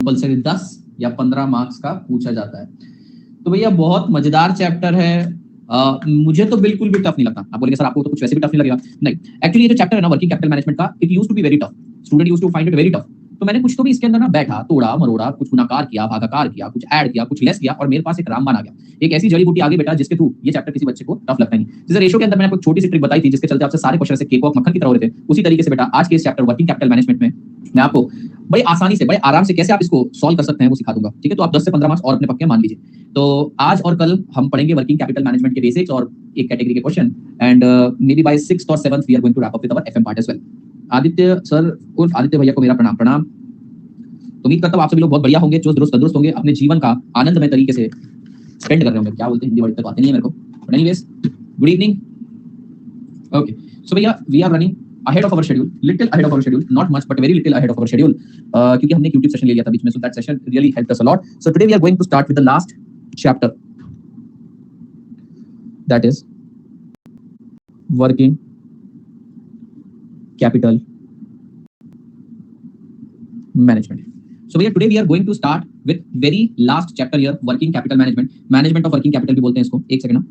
Compulsory 10 या 15 marks का पूछा जाता है। तो भैया बहुत मजेदार चैप्टर है। मुझे तो बिल्कुल भी टफ नहीं लगता। आप बोलेंगे सर आपको तो कुछ वैसे भी टफ नहीं लगेगा। नहीं, एक्चुअली ये जो चैप्टर है ना वर्किंग कैपिटल मैनेजमेंट का, it used to be very tough. Student used to find it very tough. तो मैंने कुछ तो भी इसके अंदर ना बैठा, तोड़ा मरोड़ा, कुछ गुणाकार किया, भागाकार किया, कुछ ऐड किया, कुछ लेस किया, और मेरे पास एक रामबाण आ गया। एक ऐसी जड़ी बूटी आगे बेटा जिसके थ्रू ये चैप्टर किसी बच्चे को टफ लगता नहीं। जैसे रेशो के अंदर मैंने आपको छोटी सी ट्रिक बताई थी जिसके चलते आपसे सारे क्वेश्चन से केक ऑफ मक्खन की तरह हो रहे थे, उसी तरीके से बेटा आज के इस चैप्टर वर्किंग कैपिटल मैनेजमेंट में मैं आपको बड़ी आसानी से, बड़े आराम से कैसे आप इसको सॉल्व कर सकते हैं वो सिखा दूंगा। ठीक है, तो आप 10 से 15 मार्क्स और अपने पक्के मान लीजिए। तो आज और कल हम पढ़ेंगे वर्किंग कैपिटल मैनेजमेंट के बेसिक्स और एक कैटेगरी के question, and maybe by 6th और 7th we are going to wrap up with our FM part as well. Aditya sir उर्फ आदित्य भैया को मेरा प्रणाम। तो उम्मीद करता हूं आप सभी लोग बहुत बढ़िया होंगे, जो दुरुस्त तंदुरुस्त होंगे, अपने जीवन का आनंदमय तरीके से स्पेंड कर रहे होंगे। क्या बोलते हैं, हिंदी वर्ड तक आते नहीं है मेरे को, but anyways good evening. Okay, so भैया we are running ahead of our schedule, little ahead of our schedule, not much but very little ahead of our schedule, क्योंकि हमने एक YouTube सेशन ले लिया था बीच में, so that session really helped us a lot. So today we are going to start with the last chapter, that is working capital management. So भैया today we are going to start with very last chapter here, working capital management, management of working capital भी बोलते हैं इसको। एक second ना,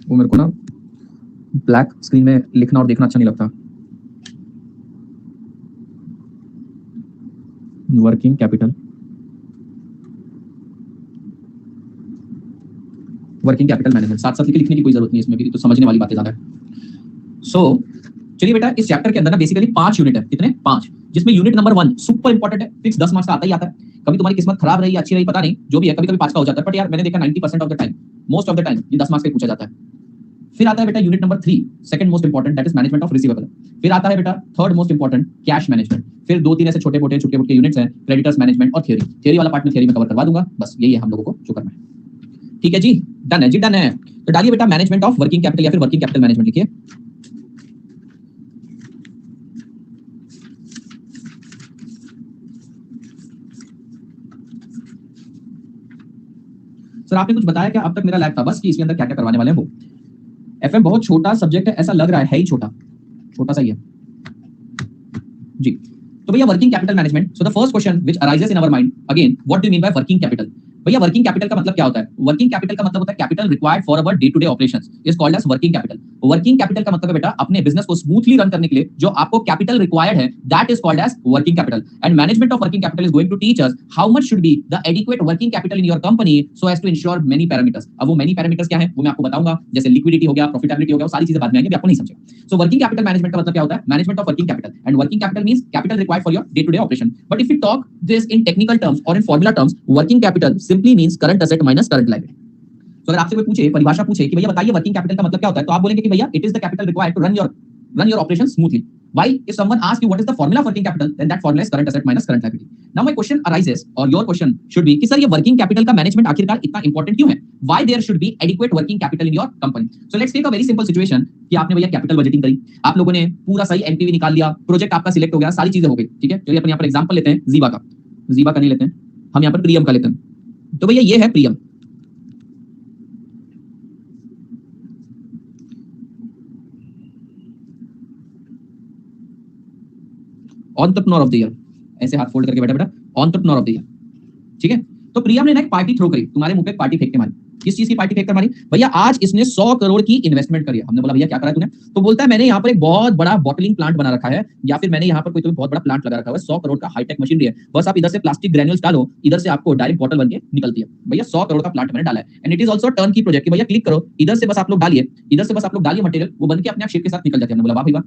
वो मेरे को ना ब्लैक स्क्रीन में लिखना और देखना अच्छा नहीं लगता। वर्किंग कैपिटल मैनेजमेंट साथ साथ लिखने की कोई जरूरत नहीं है इसमें भी, तो समझने वाली बातें ज्यादा है। सो चलिए बेटा, इस चैप्टर के अंदर ना बेसिकली 5 यूनिट है। कितने? 5, जिसमें यूनिट नंबर 1 सुपर इंपॉर्टेंट है, फिक्स 10 मार्क्स का आता ही आता है। कभी तुम्हारी किस्मत खराब रही अच्छी रही पता नहीं, जो भी है, कभी कभी 5 का हो जाता है, बट यार मैंने देखा 90% of the time, most of the time ये 10 मार्क्स का पूछा जाता है। फिर आता है बेटा unit number 3, second most important, that is management of receivable. फिर आता है बेटा third most important, cash management. फिर 2-3 ऐसे छोटे मोटे यूनिट्स हैं, क्रेडिटर्स मैनेजमेंट और थियरी वाला पार्ट में थियरी में कवर करवा दूंगा। बस यही है हम लोगों को जो करना है। ठीक है जी, डन है जी, डन है। तो डालिए बेटा मैनेजमेंट ऑफ वर्किंग कैपिटल या फिर वर्किंग कैपिटल मैनेजमेंट लिखिए। सर आपने कुछ बताया क्या अब तक? मेरा लैग था बस कि इसके अंदर क्या क्या करवाने वाले हैं वो। एफएम बहुत छोटा सब्जेक्ट है, ऐसा लग रहा है ही छोटा सा ही है जी। तो भैया working capital management, so the first question which arises in our mind, again what do you mean by working capital? भैया वर्किंग कैपिटल का मतलब क्या होता है? वर्किंग कैपिटल का मतलब होता है capital required for our day to day operations is called as working capital. Working capital का मतलब है बेटा अपने बिजनेस को स्मूथली रन करने के लिए जो आपको कैपिटल रिक्वायर्ड है, that is called as working capital. And management of working capital is going to teach us how much should be the adequate working capital in your company so as to ensure many parameters. अब वो many parameters क्या है वो मैं आपको बताऊंगा, जैसे liquidity हो गया, प्रॉफिटेबिलिटी हो गया, वो सारी चीजें बाद में आएंगी, आपको नहीं समझेगा। सो वर्किंग कैपिटल मैनेजमेंट का मतलब क्या होता है? Management of working capital, and working capital means capital required for your day to day operation. But if we talk this in technical terms और in formula terms, working capital simply means current asset minus current liability. तो अगर आपसे कोई पूछे, परिभाषा पूछे कि भैया बताइए वर्किंग कैपिटल का मतलब क्या होता है, तो आप बोलेंगे कि भैया it is the capital required to run your operations smoothly. Why? If someone asks you what is the formula of working capital, then that formula is current asset minus current liability. Now my question arises, or your question should be कि sir ये working capital का management आखिरकार इतना important क्यों है? Why there should be adequate working capital in your company? So let's take a very simple situation कि आपने भैया कैपिटल बजटिंग करी, आप लोगों ने पूरा सही एनपीवी निकाल लिया, प्रोजेक्ट आपका सिलेक्ट हो गया, सारी चीजें हो गई। ठीक है, चलिए अपन यहाँ पर एग्जाम्पल लेते हैं जीवा का नहीं लेते हैं हम, यहाँ पर प्रियम का लेते हैं। तो भैया ये है प्रियम, एंटरप्रेन्योर ऑफ द ईयर, ऐसे हाथ फोल्ड करके बैठा बेटा, एंटरप्रेन्योर ऑफ द ईयर। ठीक है, तो प्रियम ने एक पार्टी थ्रो करी, तुम्हारे मुंह पे पार्टी फेंक के मारी। किस चीज की पार्टी फेंक कर मारी? भैया आज इसने 100 करोड़ की इन्वेस्टमेंट करी है। हमने बोला भैया क्या करा तूने? तो बोलता है मैंने यहाँ पर एक बहुत बड़ा बॉटलिंग प्लांट बना रखा है, या फिर मैंने यहाँ पर कोई बहुत बड़ा प्लांट लगा रखा है, 100 करोड़ का हाईटेक मशीनरी है, बस आप इधर से प्लास्टिक ग्रेन्यूल्स डालो, इधर से आपको डायरेक्ट बॉटल बनके निकलती है। भैया 100 करोड़ का प्लांट मैंने डाला है, and it is also turn की प्रोजेक्ट। भैया क्लिक करो, इधर से बस आप लोग डालिए, मटेरियल, वो बनके अपने आप शेप के साथ निकल जाती है। हमने बोला वाह भैया,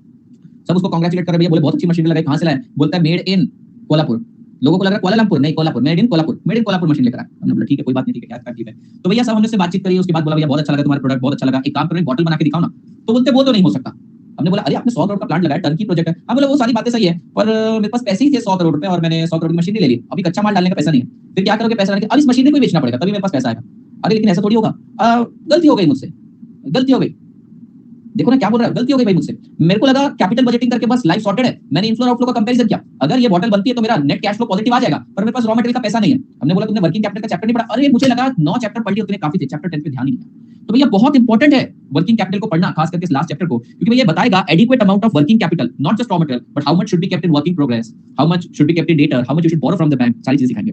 सब उसको कांग्रेचुलेट कर रहे, भैया बोले बहुत अच्छी मशीन लगाई, कहां से लाए? बोलता है मेड इन कोल्हापुर। लोगों को लग रहा है कुआलालंपुर, नहीं Kolhapur, made in Kolhapur machine लेकर आया। हमने बोला ठीक है कोई बात नहीं, ठीक है क्या ठीक है। तो भैया सब हमने से बातचीत करी, उसके बाद बोला भैया बहुत अच्छा लगा तुम्हारा प्रोडक्ट, बहुत अच्छा लगा, एक काम करो बॉटल बना के दिखाओ ना। तो बोलते वो तो नहीं हो सकता। हमने बोला अरे आपने 100 करोड़ का प्लांट लगाया, टर्की प्रोजेक्ट है। हम बोला वो सारी बातें सही है, पर मेरे पास पैसे ही थे 100 करोड़ रुपए और मैंने 100 करोड़ की मशीन ले ली, अभी कच्चा माल डालने का पैसा नहीं है। फिर क्या करोगे? पैसा डालने के अब इस मशीन को बेचना पड़ेगा तभी मेरे पास पैसा आएगा। अरे लेकिन ऐसा थोड़ी होगा, गलती हो गई मुझसे, गलती हो गई। देखो ना क्या बोल रहा है, गलती हो गई भाई मुझसे। मेरे को लगा कैपिटल बजटिंग करके बस लाइफ सॉर्टेड है, मैंने इनफ्लो आउटफ्लो का कंपैरिजन किया, अगर ये बॉटल बनती है तो मेरा नेट कैश फ्लो पॉजिटिव आ जाएगा, पर मेरे पास रॉ मटेरियल का पैसा नहीं है। हमने बोला तुमने वर्किंग कैपिटल का चैप्टर नहीं पढ़ा। अरे मुझे लगा 9 चैप्टर पढ़ लिए, उतने काफी थे, चैप्टर 10 पे ध्यान नहीं दिया। तो भैया बहुत इंपॉर्टेंट है वर्किंग कैपिटल को पढ़ना, खास करके इस लास्ट चैप्टर को, क्योंकि भैया बताएगा adequate amount of working capital, not just raw material, but how much should be kept in working progress, how much should be kept in debtor, how much you should borrow from the bank, सारी चीजें सिखाएंगे।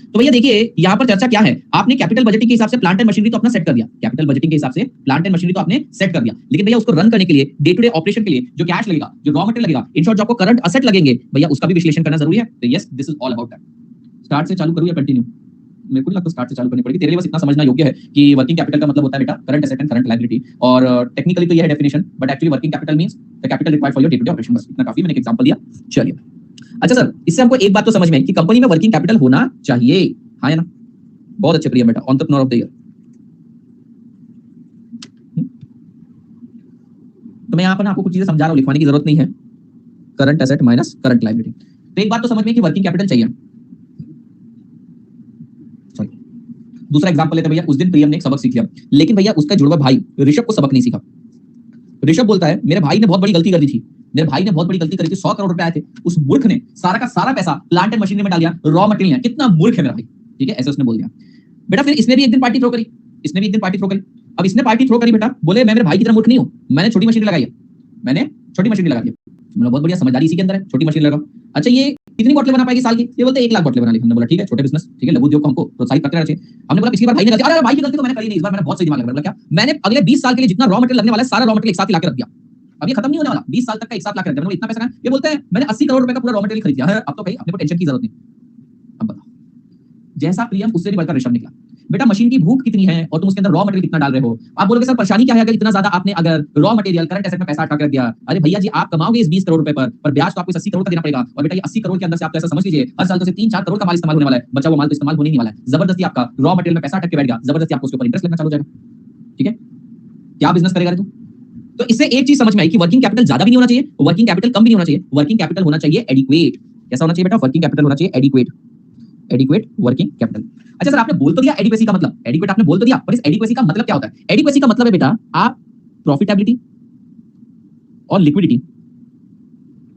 तो भैया देखिए यहाँ पर चर्चा क्या है, आपने कैपिटल बजटिंग के हिसाब से प्लांट एंड मशीनरी तो अपना सेट कर दिया, कैपिटल बजटिंग के हिसाब से प्लांट एंड मशीनरी तो आपने सेट कर दिया, लेकिन भैया उसको रन करने के लिए, डे टू डे ऑपरेशन के लिए जो कैश लगेगा, जो रॉ मटेरियल लगेगा, इन शॉर्ट जो आपको करंट असेट लगेंगे, भैया उसका भी विश्लेषण करना जरूरी है। तो yes, this is all about that. Start से चालू करूं या कंटिन्यू? मेरे को नहीं लगता स्टार्ट से चालू करनी पड़ेगी, तेरे लिए बस इतना समझना योग्य है कि वर्किंग कैपिटल का मतलब होता है बेटा current asset and current liability, और टेक्निकली तो यह है definition, but actually working capital means the capital required for your day to day operation. बस इतना काफी, मैंने एक एग्जांपल दिया। चलिए, अच्छा सर, इससे हमको एक बात तो समझ में आई कि कंपनी में वर्किंग कैपिटल होना चाहिए, हाँ है ना? बहुत अच्छे प्रिय बेटा, एंटरप्रेन्योर ऑफ द ईयर। तो मैं यहाँ पर ना आपको कुछ चीजें समझा रहा हूँ, लिखवाने की जरूरत नहीं है, current asset minus current liability. तो एक बात तो समझ में कि वर्किंग कैपिटल चाहिए। दूसरा एग्जांपल लेते हैं भैया, उस दिन प्रियम ने एक सबक सीख लिया, लेकिन भैया उसका जुड़वा भाई ऋषभ को सबक नहीं सीखा। ऋषभ बोलता है मेरे भाई ने बहुत बड़ी गलती कर दी थी, मेरे भाई ने बहुत बड़ी गलती करी थी, 100 करोड़ रुपए आए थे, उस मूर्ख ने सारा का सारा पैसा प्लांट एंड मशीनरी में डाल दिया, रॉ मटेरियल। कितना मूर्ख है मेरा भाई, ठीक है, ऐसे उसने बोल दिया। बेटा फिर इसने भी एक दिन पार्टी थ्रो करी, इसने भी एक दिन पार्टी थ्रो करी। अब इसने पार्टी थ्रो करी बेटा, बोले मैं मेरे भाई की तरह मूर्ख नहीं हूं, मैंने छोटी मशीनरी लगाई है, मैंने छोटी मशीनरी लगा दी। मतलब बहुत बढ़िया, समझदारी इसी के अंदर है, छोटी मशीनरी लगाओ। अच्छा ये कितनी बोतलें बना पाएगी साल की? ये बोलते हैं 1 लाख बोतलें बना ली। हमने बोला ठीक है, छोटे बिजनेस, ठीक है, लघु उद्योग को हमको प्रोत्साहित करते रहना चाहिए। हमने बोला पिछली बार भाई ने गलती, अरे भाई की गलती तो मैंने करी नहीं, इस बार मैंने बहुत सही दिमाग लगा। बोला क्या? मैंने अगले 20 साल के लिए जितना रॉ मटेरियल लगने वाला है, सारा रॉ मटेरियल एक साथ ला के रख दिया। अब ये खत्म नहीं होने वाला, 20 साल तक का एक साथ ला के रख दिया। इतना पैसा ये बोलते हैं मैंने 80 करोड़ रुपए का पूरा रॉ मटेरियल खरीद लिया है, अब तो भाई अपने को टेंशन की जरूरत नहीं। अब बताओ, जैसा प्रियम उससे भी बढ़कर ऋषभ निकला। बेटा मशीन की भूख कितनी है और तुम उसके अंदर रॉ मटेरियल कितना डाल रहे हो? आप बोलोगे सर परेशानी क्या है अगर इतना ज्यादा आपने अगर रॉ मटेरियल करंट एसेट में पैसा अटका कर दिया? अरे भैया जी, आप कमाओगे इस 20 करोड़ रुपए पर ब्याज तो आपको 80 करोड़ का देना पड़ेगा। और बेटा ये 80 करोड़ के अंदर से आप ऐसा समझ लीजिए हर साल तो 3-4 करोड़ का माल इस्तेमाल होने वाला है, बचा हुआ माल तो इस्तेमाल होने नहीं वाला है। जबरदस्ती आपका रॉ मटेरियल में पैसा अटक के बैठ गया, जबरदस्ती आपको उसके ऊपर इंटरेस्ट लगना चालू हो जाएगा। ठीक है, क्या बिजनेस करेगा रे तू? तो इससे एक चीज समझ में आई कि वर्किंग कैपिटल ज्यादा भी नहीं होना चाहिए, वर्किंग कैपिटल कम भी नहीं होना चाहिए, वर्किंग कैपिटल होना चाहिए एडिक्वेट। कैसा होना चाहिए बेटा? वर्किंग कैपिटल होना चाहिए एडिक्वेट, एडिक्वेट वर्किंग कैपिटल। अच्छा सर, आपने बोल तो दिया एडिक्वेसी का मतलब, एडिक्वेट आपने बोल तो दिया, पर इस एडिक्वेसी का मतलब क्या होता है? एडिक्वेसी का मतलब है बेटा आप प्रॉफिटेबिलिटी और लिक्विडिटी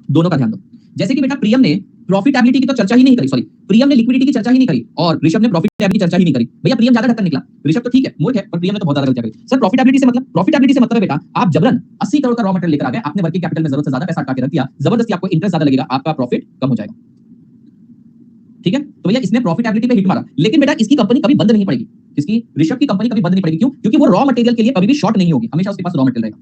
दोनों का ध्यान दो। जैसे कि बेटा प्रियम ने प्रॉफिटेबिलिटी की तो चर्चा ही नहीं करी, सॉरी प्रियम ने लिक्विडिटी की चर्चा ही नहीं करी और ऋषभ ने प्रॉफिटेबिलिटी की चर्चा ही नहीं करी। भैया प्रियम ज्यादा ढक्कन निकला, ऋषभ तो ठीक है मूर्ख है, पर प्रियम ने तो बहुत ज्यादा गलतियां करी। सर प्रॉफिटेबिलिटी से मतलब, प्रॉफिटेबिलिटी से मतलब है बेटा आप जबरन 80 करोड़ का रॉ मटेरियल लेकर आ गए, आपने वर्किंग कैपिटल में जरूरत से ज्यादा पैसा अटका के रख दिया, जबरदस्ती आपको इंटरेस्ट ज्यादा लगेगा, आपका प्रॉफिट कम हो जाएगा। ठीक है, तो भैया इसने प्रॉफिटेबिलिटी पे हिट मारा, लेकिन बेटा इसकी कंपनी कभी बंद नहीं पड़ेगी। किसकी? ऋषभ की कंपनी कभी बंद नहीं पड़ेगी। क्यों? क्योंकि वो रॉ मटेरियल के लिए कभी भी शॉर्ट नहीं होगी, हमेशा उसके पास रॉ मटेरियल रहेगा।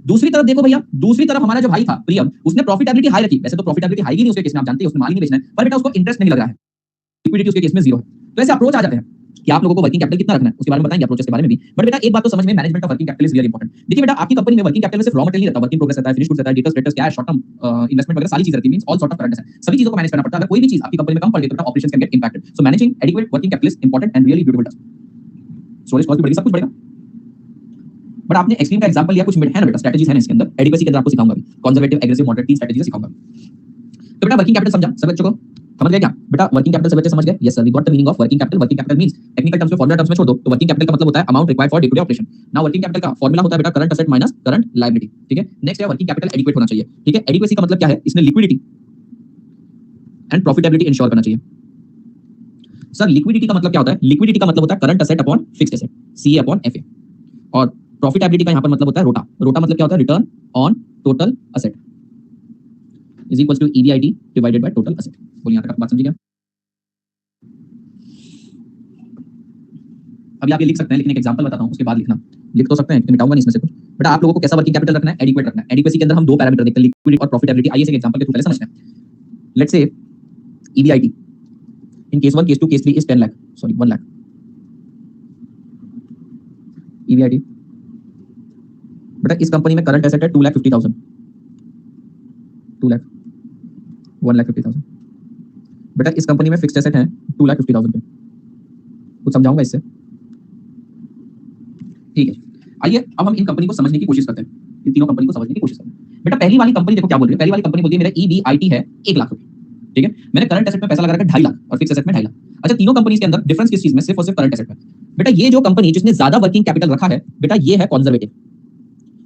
दूसरी तरफ देखो भैया, दूसरी तरफ हमारा जो भाई था प्रियम, उसने प्रॉफिटेबिलिटी हाई रखी। वैसे तो प्रॉफिटेबिलिटी हाई ही नहीं उसके केस में, आप जानते हैं उसने माल ही नहीं बेचना है, पर बेटा उसको इंटरेस्ट नहीं लग रहा है, लिक्विडिटी उसके केस में जीरो है। तो ऐसे अप्रोच आ जाते हैं कि आप लोगों को वर्किंग कैपिटल कितना रखना है, उसके बारे में बताएंगे, अप्रोचेस के बारे में भी। बट बेटा एक बात तो समझ में, management of working capital is very important. देखिए बेटा आपकी कंपनी में वर्किंग कैपिटल में सिर्फ रॉ मटेरियल नहीं रहता, वर्किंग प्रोग्रेस रहता है, फिनिश गुड्स रहता है, debtors, creditors, cash, short term investment वगैरह सारी चीजें रहती है, means all sort of current asset, सभी चीजों को मैनेज करना पड़ता है। अगर कोई भी चीज आपकी कंपनी में कम पड़ गई तो बेटा operations can get impacted. So managing adequate working capital is important and really beautiful task. Storage cost भी बढ़ेगी, सब कुछ बढ़ेगा। बट आपने एक्सट्रीम का एग्जांपल लिया, कुछ है ना बेटा, स्ट्रेटजीज है ना इसके अंदर, एडिक्वेसी के अंदर आपको सिखाऊंगा, कंजर्वेटिव, एग्रेसिव, मॉडरेट, तीन स्ट्रेटजीज सिखाऊंगा। तो बेटा वर्किंग कैपिटल समझा सब बच्चों को? समझ गए क्या बेटा? वर्किंग कैपिटल सब बच्चे समझ गए? Yes sir, we got the meaning of working capital. Working capital means technical terms में, फॉर्मूला टर्म्स में छोड़ दो, तो वर्किंग कैपिटल का मतलब होता है amount required for day to day operation. Now working capital का फॉर्मूला होता है बेटा current asset minus current liability. ठीक है, नेक्स्ट है वर्किंग कैपिटल एडिक्वेट होना चाहिए। ठीक है, एडिक्वेसी का मतलब क्या है? इसने लिक्विडिटी एंड प्रॉफिटेबिलिटी इंश्योर करना चाहिए। सर लिक्विडिटी का मतलब क्या होता है? लिक्विडिटी का मतलब होता है current asset upon fixed asset, CA upon FA. और प्रॉफिटेबिलिटी का यहां पर मतलब होता है रोटा। रोटा मतलब क्या होता है? Return on total asset is equal to EBIT divided by total asset. बोलिए यहां तक बात समझिए क्या? अभी आप ये लिख सकते हैं, लेकिन एक एग्जांपल बताता हूं, उसके बाद लिखना। लिख तो सकते हैं, मिटाऊंगा नहीं इसमें से कुछ। बट आप लोगों को कैसा वर्किंग कैपिटल रखना है? एडिक्वेट रखना है। एडिक्वेसी के अंदर हम दो पैरामीटर देखते हैं, लिक्विडिटी और प्रॉफिटेबिलिटी। आइए एक एग्जांपल के थ्रू पहले समझते हैं। Let's say EBIT in case 1, case 2, case 3 is 10 lakh, sorry 1 lakh. EBIT बेटा इस कंपनी में करंट एसेट है 2,50,000, 2 लाख, 1,50,000। बेटा इस कंपनी में फिक्स्ड एसेट है 2,50,000 पे। कुछ समझाऊंगा इससे, ठीक है? आइए अब हम इन कंपनी को समझने की कोशिश करते हैं, इन तीनों कंपनी को समझने की कोशिश करते हैं। बेटा पहली वाली कंपनी देखो क्या बोल रही है, पहली वाली कंपनी बोलती है मेरा ईबीआईटी है 1 लाख रुपए। ठीक है, मैंने करंट एसेट में पैसा लगा रखा है 2.5 लाख और फिक्स्ड एसेट में 2.5 लाख। अच्छा तीनों कंपनीज के अंदर डिफरेंस किस चीज में? सिर्फ और सिर्फ करंट एसेट में। बेटा ये जो कंपनी जिसने ज्यादा वर्किंग कैपिटल रखा है बेटा ये है कंजर्वेटिव,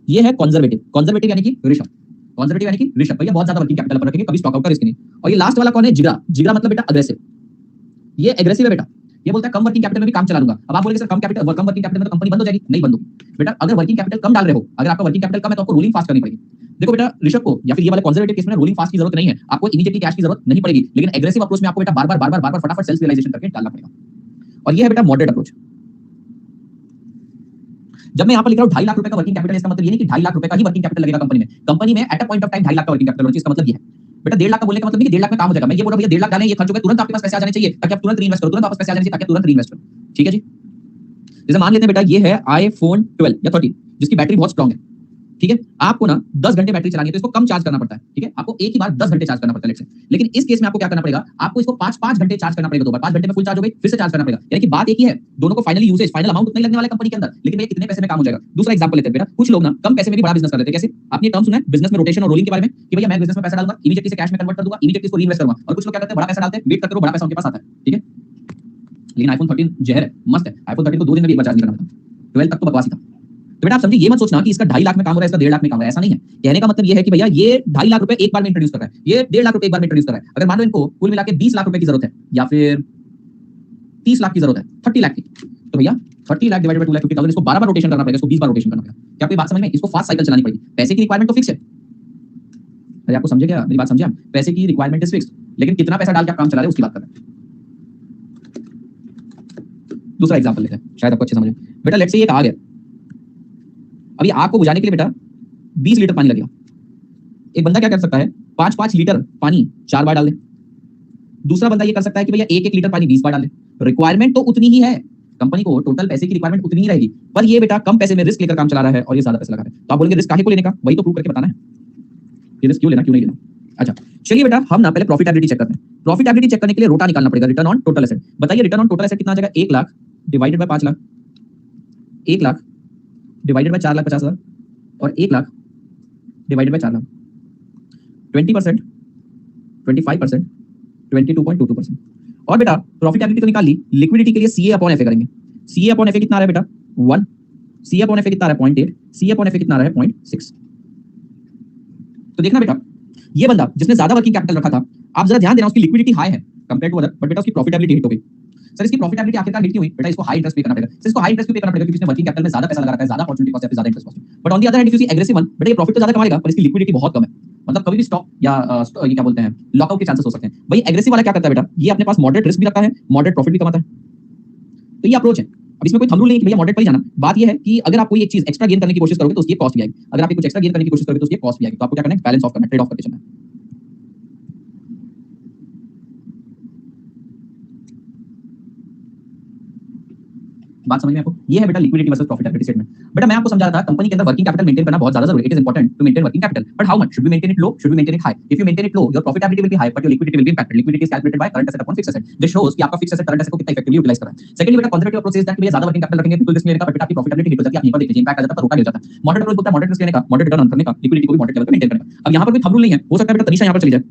ये है कंजर्वेटिव। कंजर्वेटिव यानी कि ऋषभ, कंजर्वेटिव यानी कि ऋषभ भैया बहुत ज्यादा वर्किंग कैपिटल पर रखेंगे, कभी स्टॉक आउट का रिस्क नहीं। और ये लास्ट वाला कौन है? जिगरा। जिगरा मतलब बेटा अग्रेसिव, ये एग्रेसिव है बेटा। ये बोलता है कम वर्किंग कैपिटल में भी काम चला लूंगा। अब आप बोलेंगे सर कम वर्किंग कैपिटल में तो कंपनी बंद हो जाएगी। नहीं बंद होगी बेटा, अगर वर्किंग कैपिटल कम डाल रहे हो, अगर आपका वर्किंग कैपिटल कम है तो आपको रोलिंग फास्ट करनी पड़ेगी। देखो बेटा ऋषभ को या फिर ये वाले कंजर्वेटिव केस में रोलिंग फास्ट की जरूरत नहीं है, आपको इमीडिएटली कैश की जरूरत नहीं पड़ेगी, लेकिन एग्रेसिव अप्रोच में आपको बेटा बार-बार फटाफट सेल्फ रियलाइजेशन करके डालना पड़ेगा। और ये है बेटा मॉडरेट अप्रोच। जब मैं यहाँ पर लिख रहा हूँ 2.5 लाख रुपए का वर्किंग कैपिटल, इसका मतलब ये नहीं कि 2.5 लाख रुपए का ही वर्किंग कैपिटल लगेगा कंपनी में। कंपनी में at a point of time 2.5 lakh का वर्किंग कैपिटल होना चाहिए। इसका मतलब ये है बेटा 1.5 लाख का बोलने का मतलब नहीं कि 1.5 लाख में काम हो जाएगा। मैं ये बोल रहा हूं भैया 1.5 लाख डालें, ये खर्च हो गया, तुरंत आपके पास पैसे आ जाने चाहिए ताकि आप तुरंत रीइन्वेस्ट करो, तुरंत वापस पैसे आ जाने चाहिए ताकि आप तुरंत रीइन्वेस्ट करो। ठीक है जी। जैसे मान लेते हैं बेटा ये है iPhone 12 या 13 जिसकी बैटरी बहुत स्ट्रांग है। ठीक है, आपको ना 10 घंटे बैटरी चलानी है तो इसको कम चार्ज करना पड़ता है। ठीक है, आपको एक ही बार 10 घंटे चार्ज करना पड़ता है लेट्स से। लेकिन इस केस में आपको क्या करना पड़ेगा, आपको इसको 5-5 घंटे चार्ज करना पड़ेगा। दो बार 5 घंटे में फुल चार्ज हो गई, फिर से चार्ज करना पड़ेगा। यानी कि बात एक ही है, दोनों को फाइनली यूसेज, फाइनल अमाउंट उतना ही लगने वाला है कंपनी के अंदर, लेकिन भैया कितने पैसे में काम हो जाएगा। दूसरा एग्जांपल लेते हैं बेटा, कुछ लोग ना कम पैसे में भी बड़ा बिजनेस कर लेते हैं। कैसे? आपने टर्म सुना है बिजनेस में रोटेशन और रोलिंग के बारे में कि भैया मैं बिजनेस में पैसा डालूंगा, इमीडिएटली से कैश में कन्वर्ट कर दूंगा, इमीडिएटली इसको रीइन्वेस्ट करूंगा। और कुछ लोग क्या करते हैं, बड़ा पैसा डालते हैं, वेट करते रहो, बड़ा पैसा उनके पास आता है। ठीक है, लेकिन iPhone 13 जहर है, मस्त है। iPhone 13 को 2 दिन में भी एक बार चार्ज नहीं करना पड़ता। 12 तक तो बकवास ही था। तो बेटा आप समझिए, ये मत सोचना कि इसका 2.5 लाख में काम हो रहा है, इसका 1.5 लाख में काम हो रहा है, ऐसा नहीं है। कहने का मतलब ये है कि भैया ये 2.5 लाख रुपए एक बार में इंट्रोड्यूस कर रहा है, ये 1.5 लाख रुपए एक बार में इंट्रोड्यूस कर रहा है। अगर मान लो इनको कुल मिला के 20 लाख रुपए की जरूरत है या फिर 30 लाख की जरूरत है, 30 लाख की, तो भैया 30 लाख डिवाइडेड बाय 2,50,000, इसको 12 बार रोटेशन करना पड़ेगा, इसको 20 बार रोटेशन करना पड़ेगा। क्या आपको बात समझ में? इसको फास्ट साइकिल चलानी पड़ेगी। पैसे की रिक्वायरमेंट तो फिक्स है। अरे आपको समझे क्या, मेरी बात समझे आप? पैसे की रिक्वायरमेंट इज फिक्स, लेकिन कितना पैसा डाल के आप काम चला रहे हो उसकी बात कर रहे हैं। दूसरा एग्जांपल लेते हैं, शायद आपको अच्छे समझ में। बेटा लेट्स से ये आग है, अभी आग को बुझाने के लिए बेटा 20 लीटर पानी लगेगा। एक बंदा क्या कर सकता है, 5-5 लीटर पानी 4 बार डाल दे। दूसरा बंदा ये कर सकता है कि भैया 1-1 लीटर पानी 20 बार डाल दे। रिक्वायरमेंट तो उतनी ही है, कंपनी को टोटल पैसे की रिक्वायरमेंट उतनी ही रहेगी, पर ये बेटा कम पैसे में रिस्क लेकर काम चला रहा है और ये ज्यादा पैसे लगा रहा है। तो आप बोलेंगे रिस्क काहे को लेने का, वही तो प्रूव करके बताना है, ये रिस्क क्यों लेना, क्यों नहीं लेना। अच्छा चलिए बेटा, हम ना पहले प्रॉफिटेबिलिटी चेक करते हैं। प्रॉफिटेबिलिटी चेक करने के लिए रोटा निकालना पड़ेगा, रिटर्न ऑन टोटल एसेट। बताइए रिटर्न ऑन टोटल एसेट कितना आ जाएगा, 1 lakh divided bye 5 lakh, 1 lakh divided bye 4,50,000 और 1 लाख डिवाइडेड बाय 4 लाख। 20%, 25%, 22.22%। और बेटा प्रॉफिटेबिलिटी तो निकाल ली, लिक्विडिटी के लिए CA/FA करेंगे। CA/FA कितना आ रहा है बेटा 1, CA/FA कितना आ रहा है 0.8, CA/FA कितना आ रहा है 0.6। तो देखना बेटा, ये बंदा जिसने ज्यादा वर्किंग कैपिटल रखा था, आप जरा ध्यान देना, उसकी लिक्विडिटी हाई है कंपेयर टू अदर, बट बेटा उसकी प्रॉफिटेबिलिटी हिट हो गई। सर इसकी प्रॉफिटेबिलिटी आखिरकार हिट क्यों हुई? बेटा इसको हाई इंटरेस्ट पे करना पड़ेगा। सर इसको हाई इंटरेस्ट पे करना पड़ेगा क्योंकि इसने वर्किंग कैपिटल में ज्यादा पैसा लगा रखा है, ज्यादा अपॉर्चुनिटी कॉस्ट है, ज्यादा इंटरेस्ट कॉस्ट है। But on the other hand if you see aggressive one, बेटा ये प्रॉफिट तो ज्यादा कमाएगा पर इसकी लिक्विडिटी बहुत कम है, मतलब कभी भी स्टॉक या ये क्या बोलते हैं लॉकआउट के चांसेस हो सकते हैं। वही एग्रेसिव वाला क्या करता है बेटा, ये अपने पास मॉडरेट रिस्क भी रखता है, मॉडरेट प्रॉफिट भी कमाता है। तो ये अप्रोच है। अब इसमें कोई थंब रूल नहीं है कि भैया मॉडरेट पर ही जाना। बात ये है कि अगर आप कोई एक चीज एक्स्ट्रा गेन करने की कोशिश करोगे तो उसकी कॉस्ट भी आएगी, अगर आप कुछ एक्स्ट्रा गेन करने की कोशिश करोगे तो उसकी कॉस्ट भी आएगी। तो आपको क्या करना है, बैलेंस ऑफ करना है, ट्रेड ऑफ करके चलना है। बात समझ में आपको? ये है बेटा लिक्विडिटी वर्सेस प्रॉफिटेबिलिटी स्टेटमेंट। बेटा मैं आपको समझा रहा था कंपनी के अंदर वर्किंग कैपिटल मेंटेन करना बहुत ज्यादा जरूरी है। It is important to maintain working capital, but how much? Should we maintain it low, should we maintain it high? If you maintain it low, your profitability will be high but your liquidity will be impacted. Liquidity is calculated by current asset upon fixed asset. This shows कि आपका fixed asset current asset को कितना effectively utilise कर रहा है। Secondly बेटा conservative approach is that भैया ज्यादा वर्किंग कैपिटल रखेंगे बिल्कुल रिस्क लेने का, बट बेटा आपकी प्रॉफिटेबिलिटी हिट हो जाती है, आप यहां पर देखिए इंपैक्ट आ जाता है, रोटा गिर जाता है। मॉडरेट अप्रोच होता है मॉडरेट रिस्क लेने का, मॉडरेट रिटर्न अर्न करने का, लिक्विडिटी को भी मॉडरेट लेवल पे मेंटेन करने का। अब यहां पर कोई थंब रूल नहीं है, हो सकता है बेटा तनीषा यहां पर चली जाए,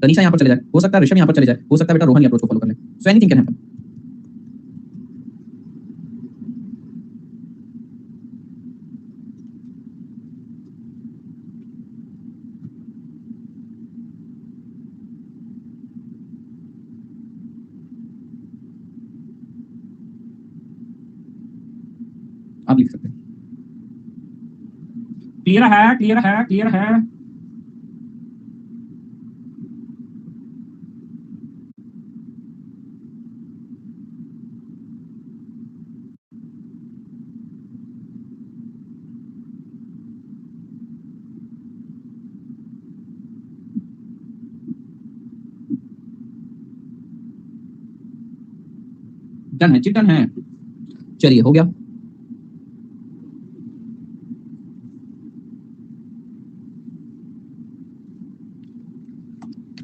तनीषा यहां पर चले जाए, हो सकता है ऋषभ यहां पर चले जाए, हो सकता है बेटा रोहन ये अप्रोच को फॉलो कर ले। So anything can happen. आप लिख सकते हैं। क्लियर है, क्लियर है, क्लियर है। डन है, चिट डन है। चलिए हो गया।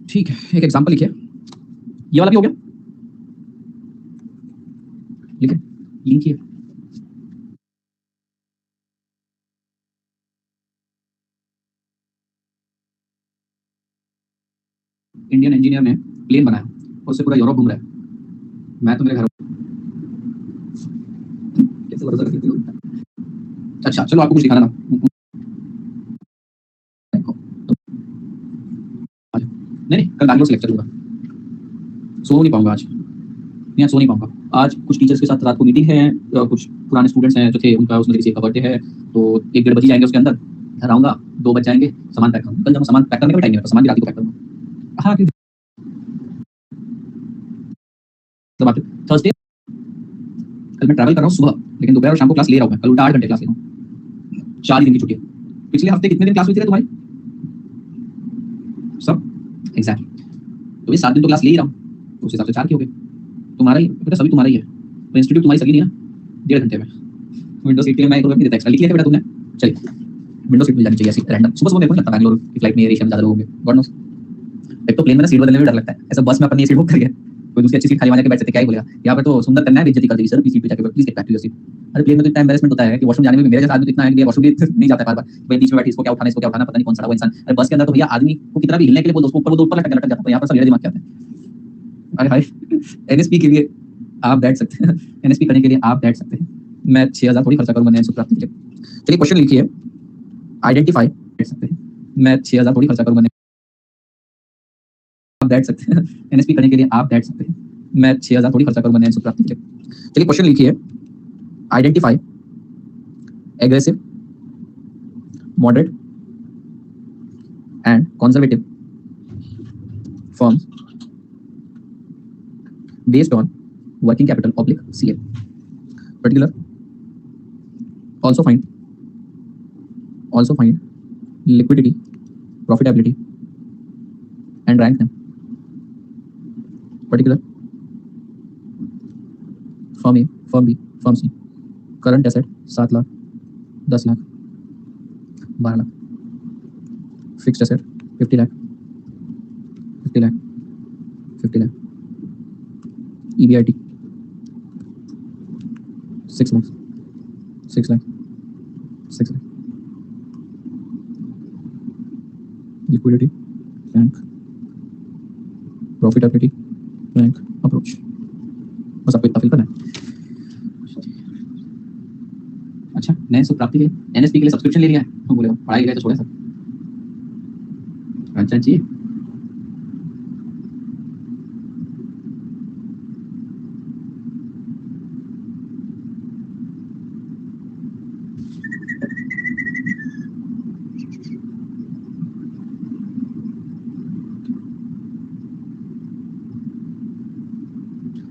ठीक है, एक एग्जांपल लिखिए, ये वाला भी हो गया, लिखिए लिखिए। इंडियन इंजीनियर ने प्लेन बनाया, उससे पूरा यूरोप घूम रहा है, मैं तो मेरे घर कैसे भरोसा कर सकते हो? अच्छा चलो आपको कुछ दिखाना ना, नहीं नहीं कल बैंगलोर से लेक्चर होगा, सो नहीं पाऊंगा आज, मैं आज सो नहीं पाऊंगा। आज कुछ टीचर्स के साथ रात को मीटिंग है, कुछ पुराने स्टूडेंट्स हैं जो थे उनका उसमें किसी का बर्थडे है, तो 1-1:30 बजे जाएंगे उसके अंदर, घर आऊंगा 2 बज जाएंगे, सामान पैक करूंगा। कल जब सामान पैक करने का टाइम नहीं, सामान भी रात को पैक करूंगा। हाँ थर्सडे कल मैं ट्रैवल कर रहा हूँ सुबह, लेकिन दोपहर और शाम को क्लास ले रहा हूँ। मैं कल उल्टा 8 घंटे क्लास ले रहा हूँ। 4 दिन की छुट्टी है। पिछले हफ्ते कितने दिन क्लास हुई थी तुम्हारी? सब एग्जैक्टली। तो ये 7 दिन तो क्लास ले ही रहा हूँ, तो उस हिसाब से 4 की हो गई। तुम्हारा ही बेटा, सभी तुम्हारा ही है, तो इंस्टीट्यूट तुम्हारी सगी नहीं है ना। 1.5 घंटे में विंडो सीट के लिए मैं 1 रुपया नहीं देता एक्स्ट्रा। लिख लिया बेटा तुमने? चलिए विंडो सीट मिल जानी चाहिए ऐसी रैंडम। सुबह सुबह मेरे को नहीं लगता बैंगलोर की फ्लाइट में एशिया में ज्यादा लोग होंगे, गॉड नोस। एक तो प्लेन में सीट बदलने में डर लगता है, ऐसा बस में अपन ने सीट बुक करी है, कोई दूसरी अच्छी सीट खाली वाले के बैठ सकते क्या ही बोलेगा। यहाँ पर तो सुंदर कन्या बेइज्जती कर देगी, सर सीट पे जाके please get back to your seat. अरे प्लेन में तो इतना एम्बैरेसमेंट होता है कि वॉशरूम जाने में भी मेरे जैसा आदमी तो इतना है कि वॉशरूम भी नहीं जाता है बार-बार, भाई बीच में बैठी इसको क्या उठाना पता नहीं कौन सा वो इंसान। अरे बस के अंदर तो भैया आदमी को कितना भी हिलने के लिए बोल दो उसको ऊपर वो तो ऊपर लटक जाता है। यहाँ पर सब मेरे दिमाग क्या है। अरे भाई एनएसपी के लिए आप बैठ सकते हैं, एनएसपी करने के लिए आप बैठ सकते हैं। मैं 6000 थोड़ी खर्चा करूंगा नए सुप्राप्ति के लिए। चलिए क्वेश्चन लिखिए, आइडेंटिफाई बैठ सकते हैं। मैं 6000 थोड़ी खर्चा करूंगा, आप बैठ सकते हैं, एनएसपी करने के लिए आप बैठ सकते हैं। मैं 6000 थोड़ी खर्चा करूंगा नए सुप्राप्ति के लिए। चलिए क्वेश्चन लिखिए, identify aggressive, moderate and conservative firms based on working capital oblique CA. Particular. Also find liquidity, profitability, and rank them. Particular. Firm A, firm B, firm C. Current asset 7 lakh, 10 lakh, 12 lakh. Fixed asset 50 lakh, 50 lakh, 50 lakh. EBIT 6 lakhs, 6 lakhs, 6 lakhs. Liquidity, rank, profitability, rank, approach. बस आपको इतना fill करना है। अच्छा नए सुख प्राप्ति के लिए एनएसपी के लिए सब्सक्रिप्शन ले लिया है, हम बोले पढ़ाई गए तो छोड़े सब। अच्छा जी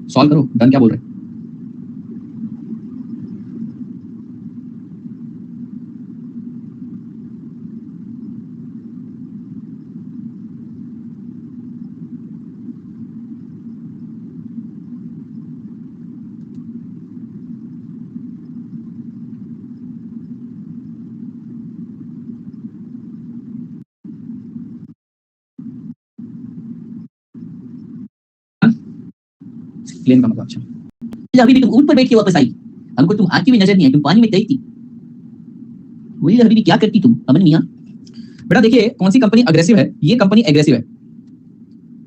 सॉल्व करो, डन क्या बोल रहे हैं? प्लेन का मतलब अच्छा। अभी भी तुम ऊंट पर बैठ के वापस आई, हमको तुम आती हुई नजर नहीं आई, तुम पानी में तैरती। वही अभी भी क्या करती तुम अमन मियां? बेटा देखिए कौन सी कंपनी अग्रेसिव है, ये कंपनी एग्रेसिव है,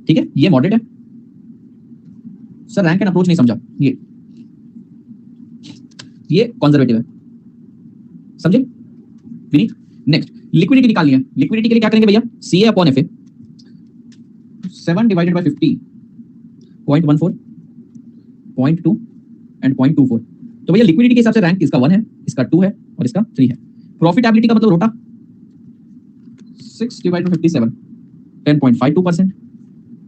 ठीक है, ये मॉडरेट है। सर रैंक एंड अप्रोच नहीं समझा, ये कंजर्वेटिव है, समझे? विनीत नेक्स्ट लिक्विडिटी निकालनी है। लिक्विडिटी के लिए क्या करेंगे भैया? CA upon FA 7 divided by 50 0.14 0.2 and 0.24। तो भैया लिक्विडिटी के हिसाब से रैंक इसका 1 है, इसका 2 है और इसका 3 है। प्रॉफिटेबिलिटी का मतलब रोटा 6 डिवाइडेड बाय 57 10.52%,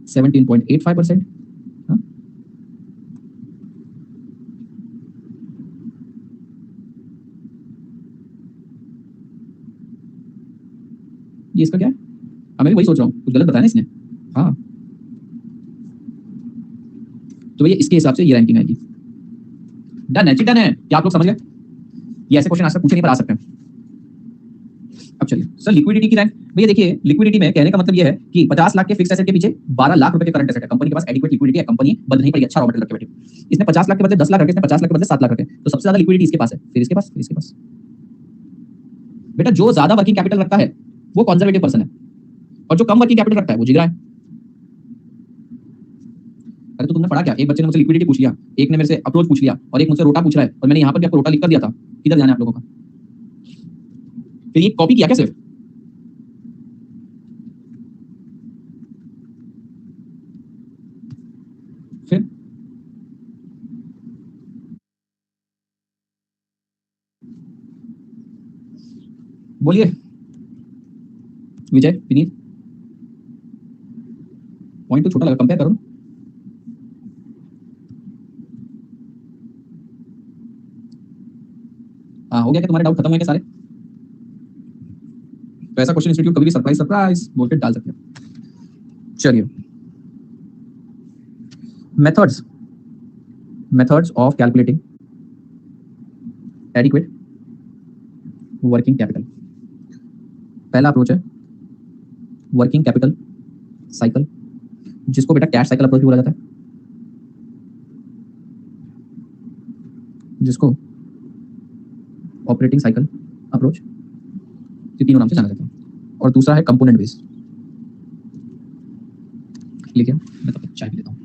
17.85%। हाँ? ये इसका क्या है? मैं भी वही सोच रहा हूँ, कुछ गलत बताया ना इसने। हाँ तो भैया इसके हिसाब से ये रैंकिंग आएगी। डन है, डन है। क्या आप लोग समझ गए? ये ऐसे क्वेश्चन आज तक पूछे नहीं पर आ सकते हैं। अब चलिए सर लिक्विडिटी की रैंक। भैया देखिए लिक्विडिटी में कहने का मतलब ये है कि 50 लाख के फिक्स एसेट के पीछे 12 लाख रुपए के करंट एसेट है। कंपनी के पास एडिक्वेट लिक्विडिटी है, कंपनी बंद नहीं पड़ी, अच्छा रॉ मटेरियल रख के बैठी। इसने 50 लाख के बदले 10 लाख रखे, इसने 50 लाख के बदले 7 लाख रखे, तो सबसे ज्यादा लिक्विडिटी इसके पास है, फिर इसके पास, फिर इसके पास। बेटा जो ज्यादा वर्किंग कैपिटल रखता है वो कंजर्वेटिव पर्सन है, और जो कम वर्किंग कैपिटल रखता है वो जिगरा है। अरे तो तुमने पढ़ा क्या? एक बच्चे ने मुझसे लिक्विडिटी पूछ लिया, एक ने मेरे से अप्रोच पूछ लिया, और एक मुझसे रोटा पूछ रहा है, और मैंने यहाँ पर भी आपको रोटा लिख कर दिया था। किधर जाना है आप लोगों का? फिर ये कॉपी किया क्या सिर्फ? फिर बोलिए विजय विनीत, पॉइंट तो छोटा लगा, कंपेयर करो ना। हाँ हो गया क्या, तुम्हारे डाउट खत्म हो गए सारे? तो ऐसा क्वेश्चन इंस्टीट्यूट कभी भी सरप्राइज सरप्राइज बोल के डाल सकते हैं। चलिए, methods methods of calculating adequate working capital. पहला अप्रोच है वर्किंग कैपिटल साइकिल, जिसको बेटा कैश साइकिल अप्रोच भी बोला जाता है, जिसको ऑपरेटिंग साइकिल अप्रोच, ये तीनों नाम से जाना जाता है। और दूसरा है कंपोनेंट बेस्ड। लिखिए, मैं तब तक चाय पी लेता हूँ।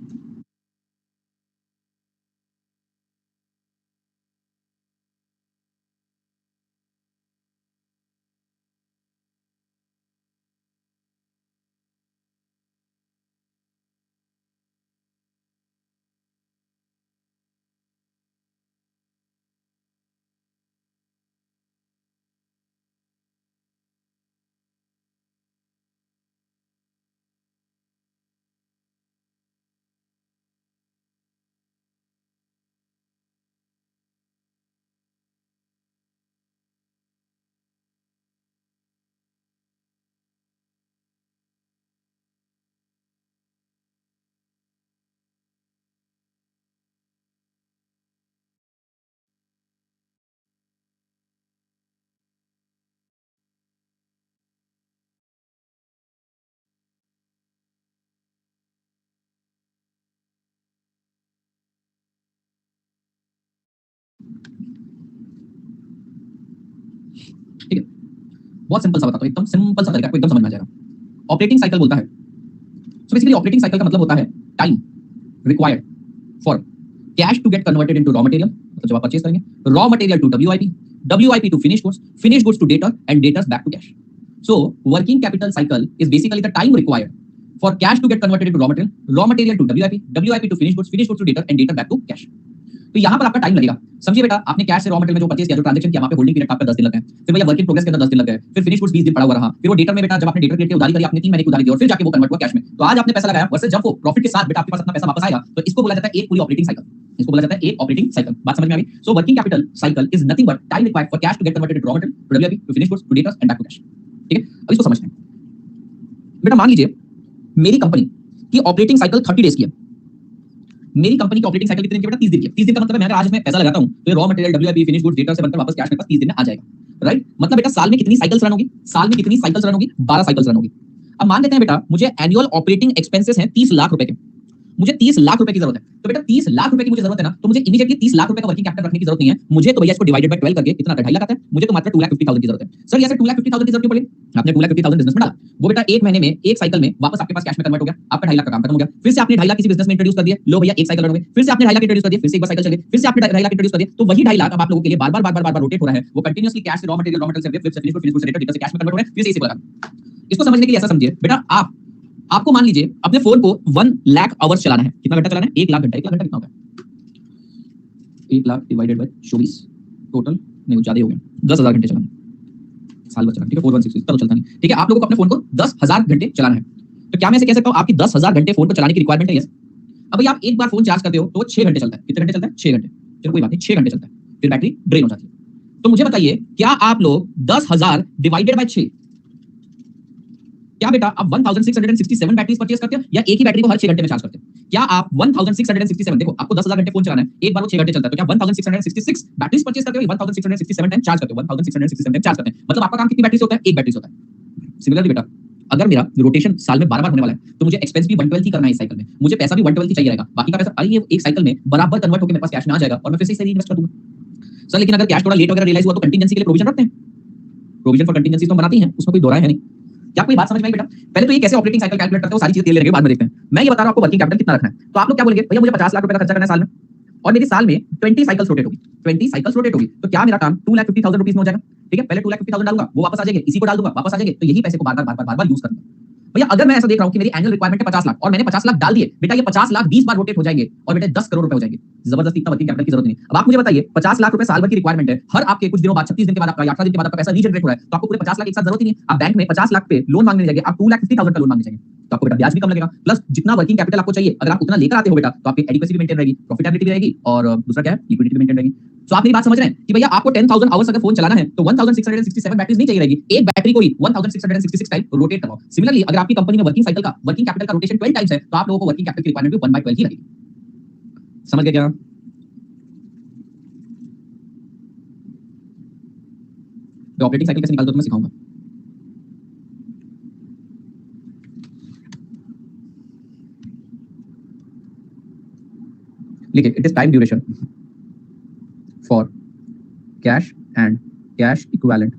ठीक है, बहुत सिंपल सा बताता हूँ, एकदम सिंपल सा तरीका, आपको एकदम समझ में आ जाएगा। ऑपरेटिंग साइकिल बोलता है, सो बेसिकली ऑपरेटिंग साइकिल का मतलब होता है time required for cash to get converted into raw material, मतलब जब आप परचेज करेंगे, raw material to WIP, WIP to finish goods to debtor and debtors back to cash. So working capital cycle is basically the time required for cash to get converted into raw material to WIP, WIP to finish goods to debtor and debtor back to cash. तो यहाँ पर आपका time लगेगा। समझिए बेटा, आपने cash से raw material में जो परचेज किया, जो ट्रांजैक्शन किया, वहां पे होल्डिंग पीरियड आपका 10 दिन लग गए, फिर भैया वर्किंग प्रोग्रेस के अंदर 10 दिन लग गए, फिर फिनिश गुड्स 20 दिन पड़ा हुआ रहा, फिर वो डेटर में बेटा जब आपने डेटर क्रेडिट उधारी करी, आपने 3 महीने की उधारी दी और फिर जाके वो कन्वर्ट हुआ कैश में। तो आज आपने पैसा लगाया, वर्सेस जब वो प्रॉफिट के साथ बेटा आपके पास अपना पैसा वापस आएगा, तो इसको बोला जाता है एक पूरी ऑपरेटिंग साइकिल। इसको बोला जाता है एक ऑपरेटिंग साइकिल। बात समझ में आ गई? So working capital cycle is nothing but time required for cash to get converted into raw material to WIP to finish goods to debtors and back to cash. ठीक है, अब इसको समझते हैं बेटा। मान लीजिए मेरी कंपनी की ऑपरेटिंग साइकिल 30 डेज की है। मेरी कंपनी की ऑपरेटिंग साइकिल कितने दिन की बेटा? 30 दिन की। 30 दिन का मतलब है मैं अगर आज इसमें पैसा लगाता हूं तो ये raw material WIP finish goods debtor से बनकर वापस कैश मेरे पास 30 दिन में आ जाएगा, राइट? मतलब बेटा साल में कितनी साइकिल्स रन होगी? साल में कितनी साइकिल्स रन होगी? 12 साइकिल्स रन होगी। अब मान लेते हैं बेटा मुझे एनुअल ऑपरेटिंग एक्सपेंसेस हैं 30 लाख रुपए के, मुझे 30 लाख रुपए की जरूरत है। तो बेटा 30 लाख रुपए की मुझे जरूरत है ना, तो मुझे इमीडिएटली 30 लाख रुपए का वर्किंग कैपिटल रखने की जरूरत नहीं है मुझे। तो भैया इसको डिवाइडेड बाय 12 करके कितना 2.5 लाख आता है, मुझे तो मात्र 2,50,000 की जरूरत है। सर ऐसे 2,50,000 की जरूरत क्यों पड़ी? आपने 2,50,000 बिजनेस में डाला, वो बेटा एक महीने में एक साइकिल में वापस आपके पास कैश में कन्वर्ट हो गया, आपका 2.5 लाख का काम खत्म हो गया। फिर से आपने 2.5 लाख किसी बिजनेस में इंट्रोड्यूस कर दिए, लो भैया एक साइकिल रन हो गई, फिर से आपने 2.5 लाख इंट्रोड्यूस कर दिए, फिर से एक बार साइकिल चल गई, फिर से आपने 2.5 लाख इंट्रोड्यूस कर दिए, तो वही 2.5 लाख अब आप लोगों के लिए बार बार रोटेट हो रहा है। वो कंटीन्यूअसली कैश से रॉ मटेरियल से फिनिश गुड्स से डेटा से कैश में कन्वर्ट हो रहा है, फिर से इसी को लगा। इसको समझने के लिए ऐसा समझिए बेटा, आपको मान लीजिए अपने फोन को 1 लाख आवर्स चलाना है। कितना घंटा चलाना है? 1 लाख घंटा। 1 लाख घंटा कितना होगा? 1 लाख डिवाइडेड बाय 24 टोटल नहीं, वो ज्यादा हो गया, 10,000 घंटे चलाना साल भर चलाना। ठीक है, 416 इतना तो चलता नहीं। ठीक है, आप लोगों को अपने फोन को 10,000 घंटे चलाना है। तो क्या मैं ऐसे कह सकता हूं आपकी 10,000 घंटे फोन को चलाने की रिक्वायरमेंट है? यस। अब भैया आप एक बार फोन चार्ज करते हो तो 6 घंटे चलता है। कितने घंटे चलता है? 6 घंटे। चलो कोई बात नहीं, 6 घंटे चलता है, फिर बैटरी ड्रेन हो जाती है। तो मुझे बताइए, क्या आप लोग 10,000 डिवाइडेड बाय 6, क्या बेटा आप 1667 बैटरीज परचेज करते हो या एक ही बैटरी को हर 6 घंटे में चार्ज करते हो? क्या आप 1667, देखो आपको 10,000 घंटे फोन चलाना है, एक बार वो 6 घंटे चलता है, तो क्या 1666 बैटरीज परचेज करते हो या 1667 टाइम चार्ज करते हो? 1667 टाइम चार्ज करते हैं, मतलब आपका काम कितनी बैटरी से होता है? एक बैटरी से होता है। सिमिलरली बेटा, अगर मेरा रोटेशन साल में 12 बार होने वाला है, तो मुझे एक्सपेंस भी 112 ही करना है इस साइकिल में, मुझे पैसा भी 112 ही चाहिए रहेगा, बाकी का पैसा अरे ये एक साइकिल में बराबर कन्वर्ट होकर मेरे पास कैश में आ जाएगा और मैं फिर से इसे इन्वेस्ट कर दूंगा। सर लेकिन अगर कैश थोड़ा लेट वगैरह रियलाइज हुआ तो कंटीजेंसी के लिए प्रोविजन रखते हैं, प्रोविजन फॉर कंटीजेंसी तो बनाती हैं, उसमें कोई दो राय है नहीं। क्या कोई बात समझ में आई बेटा? पहले तो ये कैसे ऑपरेटिंग साइकिल कैलकुलेट करते हो, सारी चीजें क्लियर लेंगे, बाद में देखते हैं। मैं ये बता रहा हूं आपको वर्किंग कैपिटल कितना रखना है। तो आप लोग क्या बोलेंगे? भैया मुझे 50 लाख रुपए का खर्चा करना है साल में और मेरी साल में 20 साइकिल्स रोटेट होगी, 20 साइकिल्स रोटेट होगी, तो क्या मेरा काम 2,50,000 रुपीस में हो जाएगा? ठीक है, पहले 2,50,000 डालूंगा, वो वापस आ जाएंगे, इसी को डाल दूंगा, वापस आ जाएंगे, तो यही पैसे को बार बार यूज करूंगा। भैया अगर मैं ऐसा देख रहा हूं कि मेरी एनुअल रिक्वायरमेंट है 50 लाख और मैंने 50 लाख डाल दिए, बेटा ये 50 लाख 20 बार रोटेट हो जाएंगे और बेटा 10 करोड़ रुपए हो जाएंगे। जबरदस्ती इतना वर्किंग कैपिटल की जरूरत नहीं। अब आप मुझे बताइए 50 लाख रुपए साल भर की रिक्वायरमेंट है, हर आपके कुछ दिनों बाद 36 दिन के बाद आपका 18 दिन के बाद आपका पैसा रीजनरेट हो रहा है, तो आपको पूरे 50 लाख एक साथ जरूरत ही नहीं। आप बैंक में 50 लाख पे लोन मांगने जाएंगे, आप 2,50,000 का लोन मांगने जाएंगे, तो आपको बेटा ब्याज भी कम लगेगा, प्लस जितना वर्किंग कैपिटल आपको चाहिए अगर आप उतना लेकर आते हो बेटा तो आपकी एडिक्वेसी भी मेंटेन रहेगी, प्रॉफिटेबिलिटी भी रहेगी और दूसरा क्या है लिक्विडिटी भी मेंटेन रहेगी। तो आप मेरी बात समझ रहे हैं कि भैया आपको 10,000 आवर्स अगर फोन चलाना है तो 1667 बैटरीज नहीं चाहिए रहेगी, एक बैटरी को ही 1666 टाइम रोटेट करवाओ। सिमिलरली अगर आपकी कंपनी में वर्किंग साइकिल का वर्किंग कैपिटल का रोटेशन 12 टाइम्स है तो आप लोगों को वर्किंग कैपिटल की रिक्वायरमेंट भी 1/12 ही लगेगी। समझ गए क्या? तो ऑपरेटिंग साइकिल कैसे निकालते हो तो मैं सिखाऊंगा। लिखिए it is time duration for cash and cash equivalent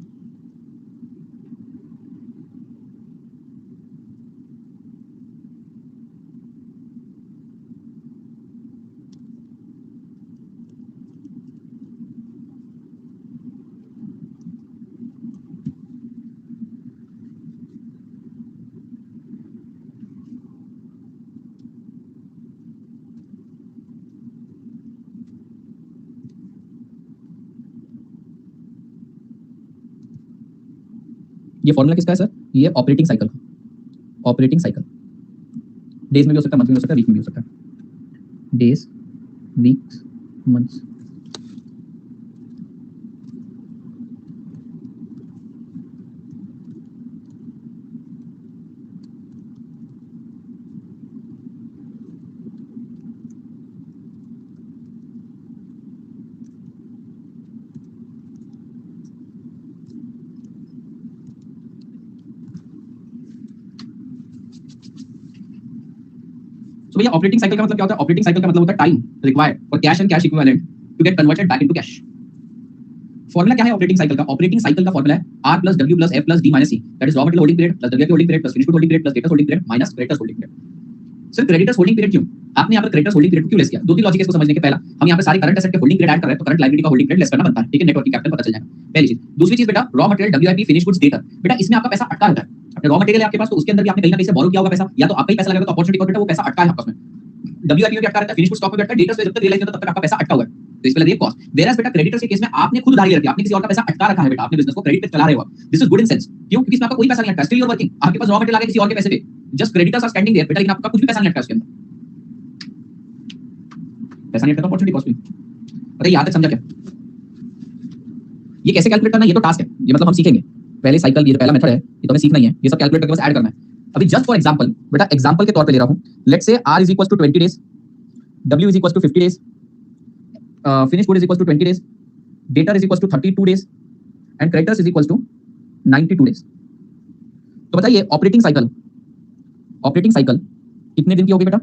ये फॉर्मूला किसका है सर? ये ऑपरेटिंग साइकिल का। ऑपरेटिंग साइकिल डेज में भी हो सकता है, मंथ में भी हो सकता है, वीक में भी हो सकता है। Days, weeks, months. तो भैया ऑपरेटिंग साइकिल का मतलब क्या होता है? ऑपरेटिंग साइकिल का मतलब होता है time required for cash and cash equivalent to get converted back into cash. Formula क्या है ऑपरेटिंग साइकिल का? ऑपरेटिंग साइकिल का फॉर्मूला है R plus W plus F plus D minus C, that is raw material holding period plus WIP holding period plus finished good holding period plus debtors holding period minus creditors holding period. Sir creditors holding period क्यों? आपने यहाँ पर creditors holding period क्यों less किया? दो तीन logic है इसको समझने के। पहला, हम यहाँ पे सारे करंट एसेट के होल्डिंग पीरियड ऐड कर रहे हैं तो करंट लायबिलिटी का होल्डिंग पीरियड लेस करना बनता है, ठीक है, नेट वर्किंग कैपिटल पता चल जाएगा, पहली चीज। दूसरी चीज बेटा, raw material WIP finished goods debtor, बेटा इसमें आपका पैसा अटका रहता है। अपने रॉ मटेरियल है आपके पास तो उसके अंदर भी आपने कहीं ना कहीं से बोरो किया होगा पैसा, या तो आपका ही पैसा लगेगा तो अपॉर्चुनिटी कॉस्ट बेटा वो पैसा अटका है आपका उसमें। WIP में भी अटका रहता है, फिनिश्ड गुड्स स्टॉक में भी अटका है, डेटर्स में जब तक रियलाइज नहीं होता तब तक आपका पैसा अटका हुआ है, तो इस पे लगे कॉस्ट। वेयरएस बेटा क्रेडिटर्स के केस में आपने खुद उधारी रखी है, आपने किसी और का पैसा अटका रखा है बेटा, आपने बिजनेस को क्रेडिट पे चला रहे हो। This is good in sense, क्यों? क्योंकि इसमें आपका कोई पैसा नहीं अटका, स्टिल यू आर वर्किंग, आपके पास रॉ मटेरियल आ गया किसी और के पैसे पे, just creditors are standing there बेटा, लेकिन आपका कुछ भी पैसा नहीं अटका उसके अंदर, पैसा नहीं अटका अपॉर्चुनिटी कॉस्ट में। अरे यहाँ तक समझा क्या? ये कैसे कैलकुलेट करना है ये तो टास्क है, ये मतलब हम सीखेंगे। पहले साइकिल ये पहला मेथड है, ये तो हमें सीखना ही है, ये सब कैलकुलेट करके बस ऐड करना है। अभी जस्ट फॉर एग्जांपल बेटा, एग्जांपल के तौर पे ले रहा हूं, let's say R is equal to 20 days, W is equal to 50 days, finish good is equal to 20 days, debtor is equal to 32 days and creditors is equal to 92 days. तो बताइए operating cycle कितने दिन की होगी बेटा?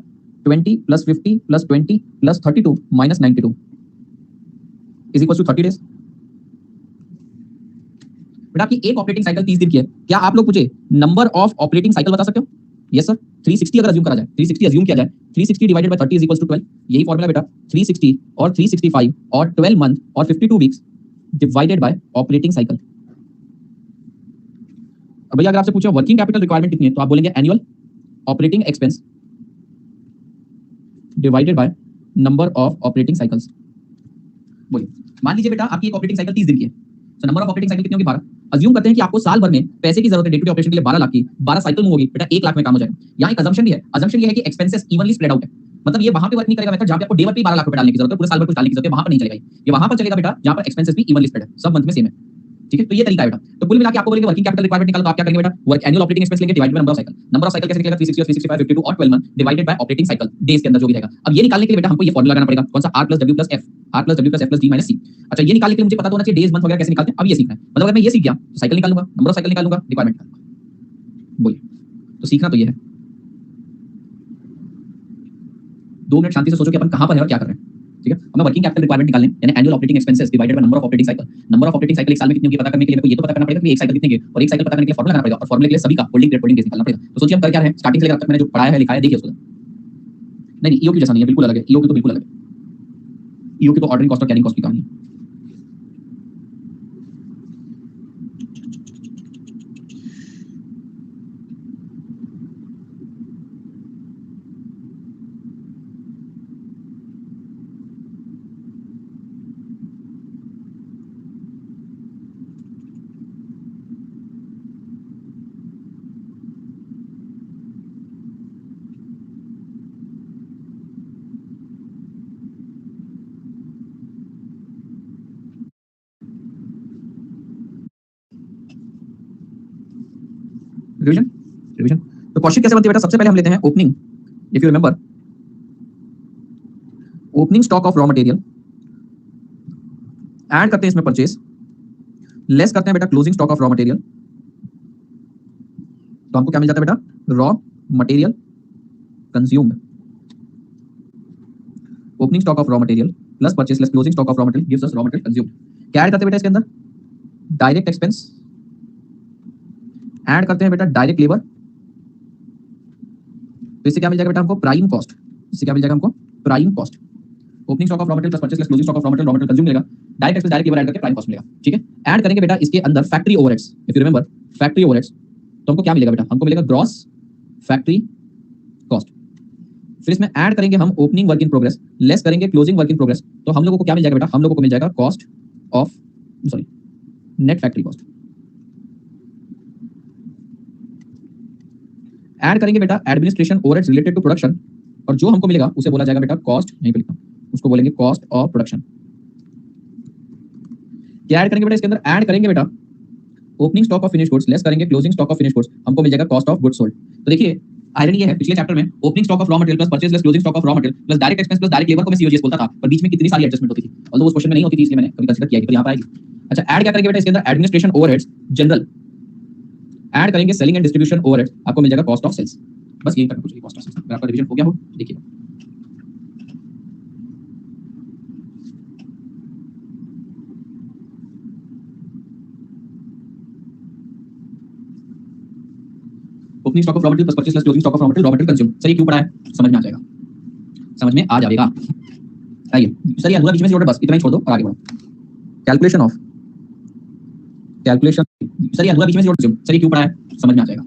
20 plus 50 plus 20 plus 32 minus 92 is equal to 30 days. बेटा आपकी एक ऑपरेटिंग साइकिल 30 दिन की है, क्या आप लोग मुझे नंबर ऑफ ऑपरेटिंग साइकिल बता सकते हो? यस सर, 360 अगर अज्यूम करा जाए, 360 अज्यूम किया जाए, 360 divided by 30 is equal to 12, यही फॉर्मूला बेटा, 360 और 365 और 12 मंथ और 52 weeks divided by operating cycle. अब भैया अगर आपसे पूछो वर्किंग कैपिटल रिक्वायरमेंट कितनी है तो आप बोलेंगे annual operating expense divided by number of operating cycles. बोलिए, मान लीजिए बेटा आपकी एक ऑपरेटिंग साइकिल 30 दिन की है, तो नंबर ऑफ ऑपरेटिंग साइकिल कितनी होगी? 12। अज्यूम करते हैं कि आपको साल भर में पैसे की जरूरत है डे टू डे ऑपरेशन के लिए 12 लाख की, 12 साइकिल मूव होगी बेटा, 1 लाख में काम हो जाएगा। यहाँ एक अजम्पशन भी है, अजम्पशन ये है कि एक्सपेंसेस इवनली स्प्रेड आउट है, मतलब ये वहां पे वर्क नहीं करेगा मेथड जहां पे आपको डे वन पे 12 लाख रुपए डालने की जरूरत है, पूरे साल भर कुछ डालने की जरूरत है, वहां पर नहीं चलेगा। ये वहां पर चलेगा बेटा जहां पर एक्सपेंसेस भी इवनली स्प्रेड है, सब मंथ में सेम है, ठीक है। तो ये तरीका है बेटा। तो कुल मिला के आपको बोलेंगे वर्किंग कैपिटल रिक्वायरमेंट निकालो, तो आप क्या करेंगे बेटा? वर्क एनुअल ऑपरेटिंग एक्सपेंस लेंगे divided by number of cycle. Number of cycle कैसे निकलेगा? 360 और 365, 52 और 12 month divided by operating cycle days के अंदर जो भी रहेगा। अब ये निकालने के लिए बेटा हमको ये फॉर्मूला लगाना पड़ेगा, कौन सा? R plus W plus F, R plus W plus F plus D minus C। अच्छा, ये निकालने के लिए मुझे पता होना चाहिए डेज मंथ वगैरह कैसे निकालते हैं, अब ये सीखना है। मतलब अगर मैं ये सीख गया तो साइकिल निकालूंगा, नंबर ऑफ साइकिल निकालूंगा, रिक्वायरमेंट निकालूंगा। बोलिए, तो सीखना तो ये है। 2 मिनट शांति से सोचो कि अपन कहां पर है और क्या कर रहे हैं, ठीक है। हमें वर्किंग कैपिटल रिक्वायरमेंट निकालने यानी annual operating expenses divided by number of operating cycle. Number of operating cycle एक साल में कितनी होगी पता करने के लिए मेरे को ये तो पता करना पड़ेगा कि एक साइकिल कितने की, और एक साइकिल पता करने के लिए फॉर्मूला लगाना पड़ेगा, और फॉर्मूले के लिए सभी का होल्डिंग पीरियड, होल्डिंग डेज निकालना पड़ेगा। तो सोचिए हम कर क्या रहे हैं, स्टार्टिंग से लेकर अब तक मैंने जो पढ़ाया है लिखाया है, देखिए उसको। नहीं ईओक्यू जैसा नहीं है, बिल्कुल अलग है, ईओक्यू तो बिल्कुल अलग है। ईओक्यू तो ऑर्डरिंग कॉस्ट और कैरिंग कॉस्ट की कहानी है। Revision revision. तो कॉस्टिंग कैसे बनती है बेटा? सबसे पहले हम लेते हैं opening, if you remember, opening stock of raw material, add करते हैं इसमें परचेज, लेस करते हैं बेटा closing stock of raw material, तो हमको क्या मिल जाता है बेटा? Raw material consumed. Opening stock of raw material plus purchase less closing stock of raw material gives us raw material consumed. क्या ऐड करते हैं बेटा इसके अंदर? डायरेक्ट एक्सपेंस, ऐड करते हैं बेटा डायरेक्ट लेबर, तो इससे क्या मिल जाएगा बेटा हमको? Prime cost. इससे क्या मिल जाएगा हमको? Prime cost. Opening stock of raw material plus purchase less closing stock of raw material consume मिलेगा, direct expense direct labour add करके प्राइम कॉस्ट मिलेगा। ठीक है, ऐड करेंगे बेटा इसके अंदर factory overheads, if you remember factory overheads, तो हमको क्या मिलेगा बेटा? हमको मिलेगा ग्रॉस फैक्ट्री कॉस्ट। फिर इसमें ऐड करेंगे हम opening work in progress, less करेंगे क्लोजिंग वर्क इन प्रोग्रेस, तो हम लोगों को क्या मिल जाएगा बेटा? हम लोगों को मिल जाएगा cost of net factory cost. Add करेंगे बेटा administration overheads related to production, और जो हमको मिलेगा उसे बोला जाएगा बेटा कॉस्ट, नहीं पे लिखा, उसको बोलेंगे कॉस्ट ऑफ प्रोडक्शन। क्या ऐड करेंगे बेटा इसके अंदर? ऐड करेंगे बेटा opening stock of finish goods, less करेंगे closing stock of finish goods, हमको मिल जाएगा कॉस्ट ऑफ गुड्स सोल्ड। तो देखिए आयरनी ये है, पिछले चैप्टर में opening stock of raw material plus purchase less closing stock of raw material plus direct expense plus direct labour को मैं सीओजीएस बोलता था, पर बीच में कितनी सारी एडजस्टमेंट होती थी, ऑल्दो उस क्वेश्चन में नहीं होती थी, इसलिए मैंने कभी कंसीडर किया है, पर यहां पर आएगी। अच्छा, ऐड क्या करेंगे बेटा इसके अंदर? एडमिनिस्ट्रेशन ओवरहेड्स जनरल, ऐड करेंगे सेलिंग एंड डिस्ट्रीब्यूशन ओवरहेड्स, आपको मिल जाएगा कॉस्ट ऑफ सेल्स। बस यही करना कुछ कॉस्ट ऑफ सेल्स। अगर आपका रिवीजन हो गया हो, देखिए opening stock of raw material plus purchase less closing stock of raw material consume. Sir ये क्यों पढ़ा है? समझ में आ जाएगा, समझ में आ जाएगा। आइए सर, ये अधूरा बीच में से जोड़, बस इतना ही छोड़ दो और आगे बढ़ो। कैलकुलेशन ऑफ, कैलकुलेशन, सर ये अधूरा बीच में से जोड़, सर ये क्यों पढ़ा है? समझ में आ जाएगा।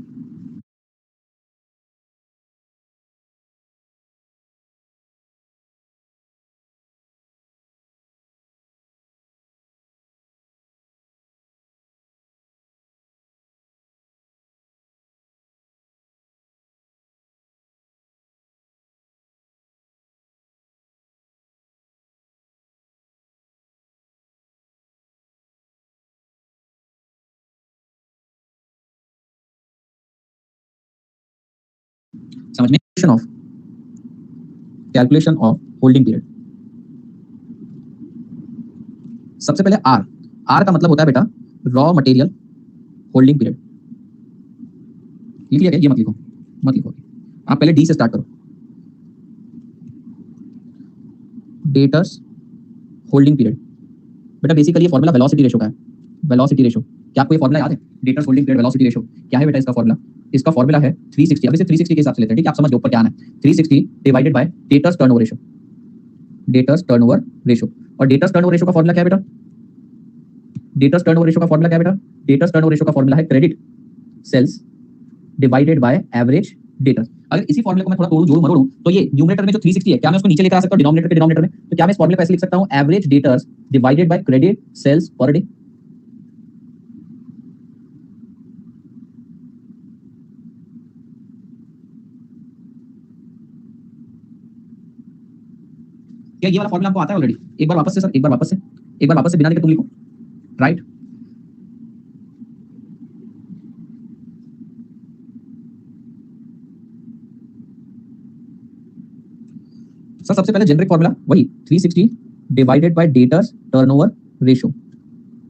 समझ में? Calculation of holding period. सबसे पहले आर, आर का मतलब होता है बेटा रॉ मटेरियल होल्डिंग पीरियड। लिख लिया क्या? ये मत लिखो, मत लिखो, आप पहले डी से स्टार्ट करो। डेटर्स होल्डिंग पीरियड, बेटा बेसिकली ये फॉर्मूला वेलोसिटी रेशो का है। वेलोसिटी रेशो, क्या आपको ये फॉर्मूला याद है? Debtors holding period velocity ratio क्या है बेटा इसका फॉर्मूला? इसका फॉर्मूला है 360। अब इसे 360 के हिसाब से लेते हैं, ठीक है? आप समझ लो ऊपर क्या आना है। 360 divided by debtors turnover ratio, debtors turnover ratio. और डेटर्स टर्नओवर रेशो का फॉर्मूला क्या है बेटा? डेटर्स टर्नओवर रेशो का फॉर्मूला क्या है बेटा? डेटर्स टर्नओवर रेशो का फॉर्मूला है credit sales divided by average debtors. अगर इसी फॉर्मूले को मैं थोड़ा तोड़ूं, जोड़ूं, मरोड़ूं, तो ये न्यूमरेटर में जो 360 है, क्या मैं उसको नीचे लेकर आ सकता हूं डिनोमिनेटर के डिनोमिनेटर में? तो क्या मैं इस फॉर्मूले को ऐसे लिख सकता हूं? Average debtors divided by credit sales per day. क्या ये वाला फॉर्मूला आपको आता है ऑलरेडी? एक बार वापस से सर, एक बार वापस से, एक बार वापस से बिना लिखे तुम लिखो, राइट? सर सबसे पहले जेनरिक फॉर्मूला वही 360 divided by debtors turnover ratio.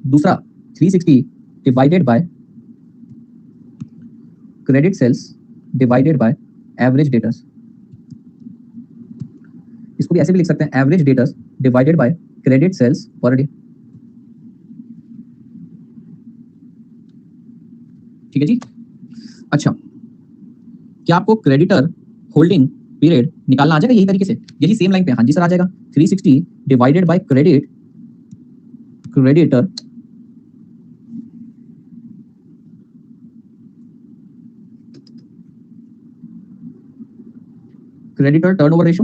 दूसरा 360 divided by credit sales divided by average debtors. इसको भी ऐसे भी लिख सकते हैं, average debtors divided by credit sales per day. ठीक है जी। अच्छा, क्या आपको क्रेडिटर होल्डिंग पीरियड निकालना आ जाएगा यही तरीके से? यही सेम लाइन पे? हाँ जी सर आ जाएगा। 360 divided by credit, creditor creditor turnover ratio.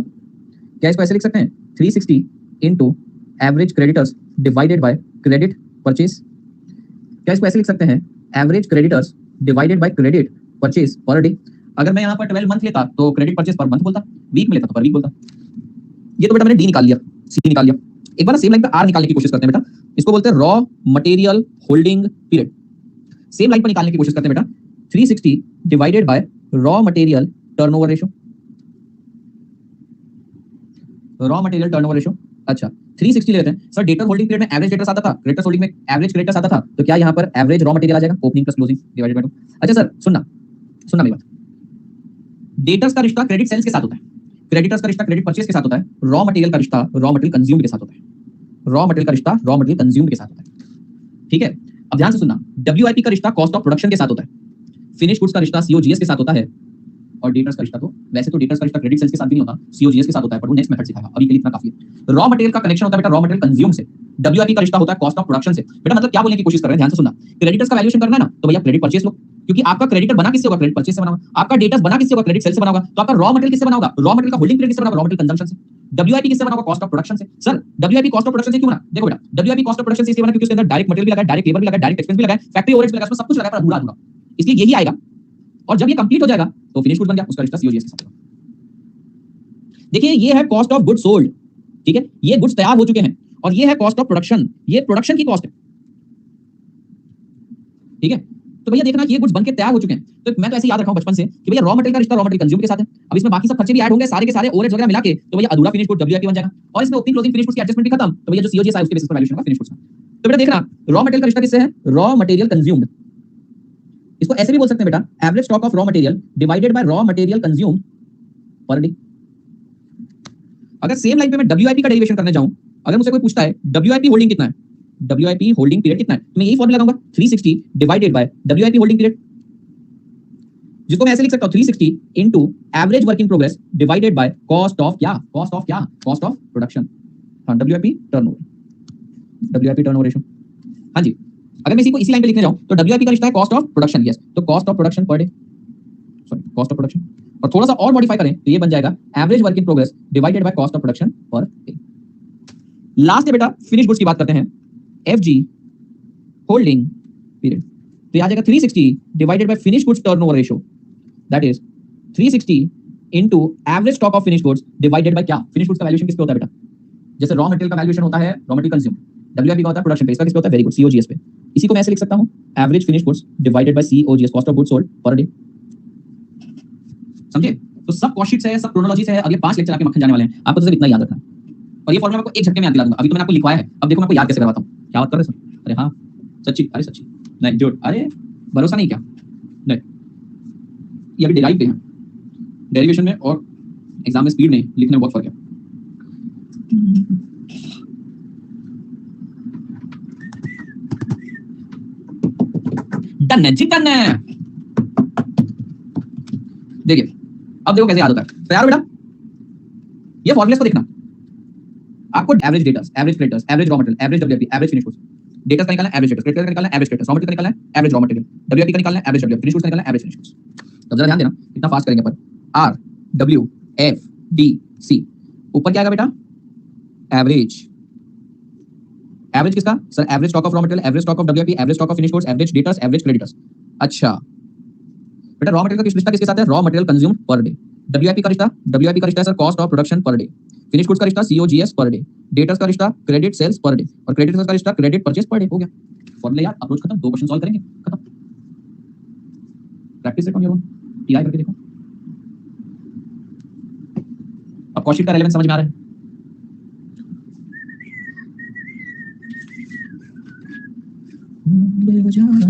क्या इसको ऐसे लिख सकते हैं? 360 into average creditors divided by credit purchase. क्या इसको ऐसे लिख सकते हैं? Average creditors divided by credit purchase per day. अगर मैं यहाँ पर 12 मंथ लेता तो क्रेडिट परचेज पर मंथ बोलता, वीक में लेता तो पर वीक बोलता। ये तो बेटा मैंने डी निकाल लिया, सी निकाल लिया। एक बार सेम लाइन पे आर निकालने की कोशिश करते हैं बेटा। इसको बोलते हैं raw material holding period. Same line पर निकालने की कोशिश करते हैं बेटा। 360 divided by raw material turnover ratio. Raw material turnover ratio, अच्छा 360 ले लेते हैं सर। डेटर होल्डिंग पीरियड में एवरेज डेटर्स आता था, क्रेडिटर्स होल्डिंग में एवरेज क्रेडिटर्स आता था, तो क्या यहाँ पर एवरेज रॉ मटेरियल आ जाएगा, opening plus closing divided by 2। अच्छा सर सुनना मेरी बात, डेटर्स का रिश्ता क्रेडिट सेल्स के साथ होता है, क्रेडिटर्स का रिश्ता क्रेडिट परचेज के साथ होता है, रॉ मटेरियल का रिश्ता रॉ मटेरियल कंज्यूम्ड के साथ होता है, रॉ मटेरियल का रिश्ता रॉ मटेरियल कंज्यूम्ड के साथ होता है। ठीक है, अब ध्यान से सुनना, डब्ल्यूआईपी का रिश्ता कॉस्ट ऑफ प्रोडक्शन के साथ होता है, फिनिश गुड्स का रिश्ता सीओजीएस के साथ होता है, और डेटर्स का रिश्ता तो वैसे तो डेटर्स का रिश्ता क्रेडिट सेल्स के साथ भी नहीं होता, सीओजीएस के साथ होता है, पर वो नेक्स्ट मेथड सिखाएगा, अभी के लिए इतना काफी है। रॉ मटेरियल का कनेक्शन होता है बेटा रॉ मटेरियल कंज्यूम से, डब्ल्यूआईपी का रिश्ता होता है कॉस्ट ऑफ प्रोडक्शन से। बेटा मतलब क्या बोलने की कोशिश कर रहे हैं, ध्यान से सुनना, क्रेडिटर्स का वैल्यूएशन करना है ना, तो भैया क्रेडिट परचेज लो, क्योंकि आपका क्रेडिटर बना किससे होगा, क्रेडिट परचेज से बना होगा, आपका डेटर्स बना किससे होगा, क्रेडिट सेल से बना होगा, तो आपका रॉ मटेरियल किससे बना होगा, रॉ मटेरियल का होल्डिंग पीरियड किससे बना होगा, रॉ मटेरियल कंजम्पशन से। डब्ल्यूआईपी किससे बना होगा, कॉस्ट ऑफ प्रोडक्शन से। Sir WIP cost of production से क्यों बना, देखो बेटा डब्ल्यूआईपी कॉस्ट ऑफ प्रोडक्शन से इसलिए बना क्योंकि उसके अंदर डायरेक्ट मटेरियल भी लगा है, डायरेक्ट लेबर भी लगा है, डायरेक्ट एक्सपेंस भी लगा है, फैक्ट्री ओवरहेड्स भी लगा है, उसमें सब कुछ लगा है अधूरा अधूरा, इसलिए यही आएगा। और जब ये कंप्लीट हो जाएगा तो फिनिश गुड बन गया, उसका रिश्ता सीओजीएस के साथ होगा। देखिए ये है कॉस्ट ऑफ गुड्स सोल्ड, ठीक है, ये गुड्स तैयार हो चुके हैं, और ये है कॉस्ट ऑफ प्रोडक्शन, ये प्रोडक्शन की कॉस्ट है। ठीक है, तो भैया देखना ये गुड्स बनके तैयार हो चुके हैं, तो मैं तो ऐसे याद रखा हूं बचपन से कि भैया रॉ मटेरियल का रिश्ता रॉ मटेरियल कंज्यूम के साथ है। अब इसमें बाकी सब खर्चे भी ऐड होंगे, सारे के सारे ओवरहेड्स वगैरह मिला के, तो भैया अधूरा फिनिश गुड डब्ल्यूआईपी बन जाएगा, और इसमें ओपनिंग क्लोजिंग फिनिश गुड्स की एडजस्टमेंट भी खत्म, तो भैया जो सीओजीएस है उसके बेसिस पर वैल्यूएशन होगा फिनिश गुड्स का। तो बेटा देखना रॉ मटेरियल का रिश्ता किससे है, रॉ मटेरियल कंज्यूम्ड, इसको ऐसे भी बोल सकते हैं बेटा average stock of raw material divided by raw material consumed per day. अगर सेम लाइन पे मैं डब्ल्यूआईपी का डेरिवेशन करने जाऊं, अगर मुझसे कोई पूछता है डब्ल्यूआईपी होल्डिंग कितना है, डब्ल्यूआईपी होल्डिंग पीरियड कितना है, तो मैं यही फॉर्मूला लगाऊंगा 360 divided bye WIP holding period, जिसको मैं ऐसे लिख सकता हूं 360 into average work in progress divided by cost of क्या, कॉस्ट ऑफ क्या, कॉस्ट ऑफ प्रोडक्शन। हां डब्ल्यूआईपी टर्नओवर रेशियो। हां जी, अगर मैं इसी लाइन पे लिखने जाऊं तो डब्ल्यूआईपी का रिश्ता है कॉस्ट ऑफ प्रोडक्शन, यस, तो cost of production per day, sorry cost of production, और थोड़ा सा और मॉडिफाई करें तो ये बन जाएगा average work in progress divided by cost of production per day. Last है बेटा फिनिश गुड्स की बात करते हैं, एफजी होल्डिंग पीरियड, तो आ जाएगा 360 divided bye finish goods turnover ratio, that is 360 into average stock of finish goods divided bye क्या, finish goods का वैल्यूएशन किस पे होता है बेटा, जैसे रॉ मटेरियल का वैल्यूएशन होता है रॉ मटेरियल कंज्यूम, डब्ल्यूआईपी का होता है प्रोडक्शन पे, इसका किस पे होता है, वेरी गुड, सीओजीएस पे। इसी को मैं ऐसे लिख सकता हूं average finish goods divided by COGS, cost of goods sold per day. समझे, तो सब कॉस्ट शीट्स है, सब क्रोनोलॉजीज है, अगले 5 लेक्चर आके मक्खन जाने वाले हैं, आपको तो सिर्फ इतना याद रखना है, और ये फॉर्मूला आपको एक झटके में याद दिला दूंगा, अभी तो मैंने आपको लिखवाया है, अब देखो मैं आपको याद कैसे करवाता हूं। क्या बात कर रहे सर, अरे हाँ सच्ची, अरे सच्ची नहीं झूठ, अरे भरोसा नहीं क्या, नहीं ये अभी डेराइव पे है, डेरिवेशन में और एग्जाम में स्पीड नहीं, लिखने में बहुत फर्क है। डन है जी, डन है। देखिए अब देखो कैसे याद होता है, तैयार हो बेटा, ये फॉर्मूले को देखना, आपको average debtors, average creditors, average raw material, average WIP, average finish goods, debtors का निकालना है एवरेज डेटर्स, क्रेडिटर का निकालना है एवरेज क्रेडिटर्स, रॉ मटेरियल का निकालना है एवरेज रॉ मटेरियल, डब्ल्यूआईपी का निकालना है एवरेज डब्ल्यूआईपी, फिनिश गुड्स का निकालना है एवरेज फिनिश गुड्स। तो जरा ध्यान देना कितना फास्ट करेंगे अपन, R W F D C, ऊपर क्या आएगा बेटा, एवरेज, एवरेज किसका sir, average stock of raw material, average stock of WIP, average stock of finish goods, average debtors, average creditors. अच्छा बेटा रॉ मटेरियल का रिश्ता किसके साथ है, raw material consumed per day, WIP का रिश्ता है sir cost of production per day, finish goods का रिश्ता सीओजीएस पर डे, डेटर्स का रिश्ता क्रेडिट सेल्स पर डे, और क्रेडिटर्स का रिश्ता क्रेडिट परचेज पर डे। हो गया फॉर्मूला याद, अप्रोच खत्म, 2 क्वेश्चन सॉल्व करेंगे, खत्म। Practice set on your own, TI करके देखो, अब कॉस्ट शीट का रेलेवेंस समझ में आ रहा है।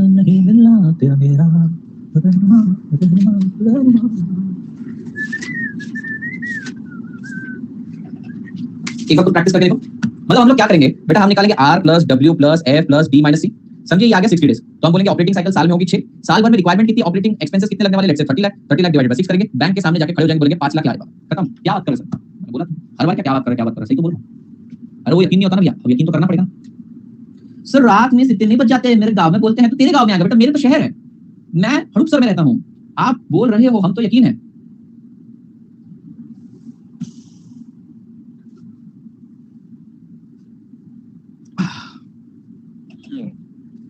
नहीं मिलना तेरा मेरा, एक बार तो प्रैक्टिस करके देखो, मतलब हम लोग क्या करेंगे बेटा, हम निकालेंगे R plus W plus F plus D minus C, समझे, ये आ गया 60 डेज, तो हम बोलेंगे ऑपरेटिंग साइकिल साल में होगी 6, साल भर में रिक्वायरमेंट कितनी, ऑपरेटिंग एक्सपेंसेस कितने लगने वाले, let's say 30 lakh divided by 6 करेंगे, बैंक के सामने जाके खड़े हो जाएंगे, बोलेंगे 5 लाख आ जाएगा, खत्म। क्या बात कर रहे सर, मैंने बोला हर बार क्या बात कर रहे, सही तो बोल रहा हूं, अरे वो यकीन नहीं होता ना भैया, अब यकीन तो करना पड़ेगा। सर रात में सित्ते नहीं बज जाते, मेरे गांव में बोलते हैं, तो तेरे गांव में आ गया बेटा, मेरे तो शहर है, मैं हड़पसर में रहता हूं, आप बोल रहे हो, हम तो यकीन है।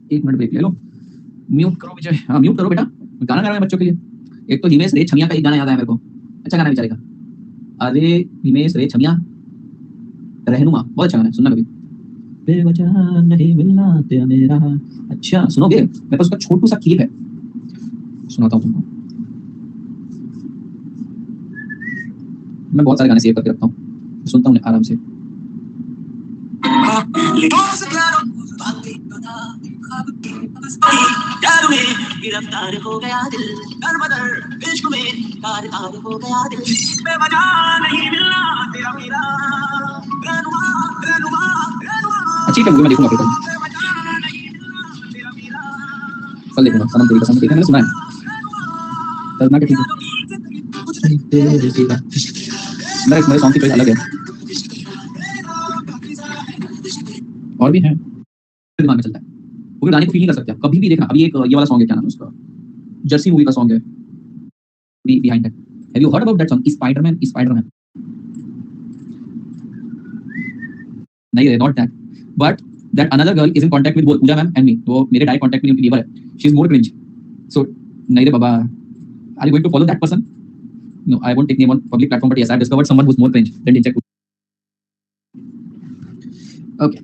एक मिनट ब्रेक ले लो, म्यूट करो विजय, हाँ म्यूट करो बेटा, गाना गा रहा है बच्चों के लिए। एक तो हिमेश रे छमिया का एक गाना याद आया मेरे को, अच्छा गाना बेचारे का, अरे हिमेश रे छमिया रहनुमा, बहुत अच्छा गाना है, सुनना कभी, बेवजह नहीं मिलना तेरा मेरा। अच्छा सुनोगे, मेरे पास उसका छोटू सा क्लिप है, सुनाता हूँ तुमको। मैं बहुत सारे गाने सेव करके रखता हूँ, सुनता हूँ आराम से। गिरफ्तार हो गया दिल, दर-बदर इश्क में कार-कार हो गया दिल, बेवजह नहीं मिलना तेरा मेरा, रहनुमा रहनुमा रहनुमा। अच्छी फिल्म मैं देखूंगा फिर कल देखूंगा। सनम तेरी कसम देखा मैंने, सुना है दर्दनाक है, ठीक है। मेरे सॉन्ग की चॉइस अलग है, और भी है दिमाग में चलता है, वो भी गाने को फील नहीं कर सकते आप कभी भी। देखना अभी एक ये वाला सॉन्ग है, क्या नाम है उसका, जर्सी मूवी का सॉन्ग है, behind that. Have you heard about that song, spiderman spiderman? नहीं है, not that, but that another girl is in contact with both Puja ma'am and me. तो मेरे डायरेक्ट कांटेक्ट में उनकी नेबर है, she is more cringe. So नहीं रे बाबा, are you going to follow that person? No, I won't take name on public platform, but yes I discovered someone who is more cringe than inject. Okay,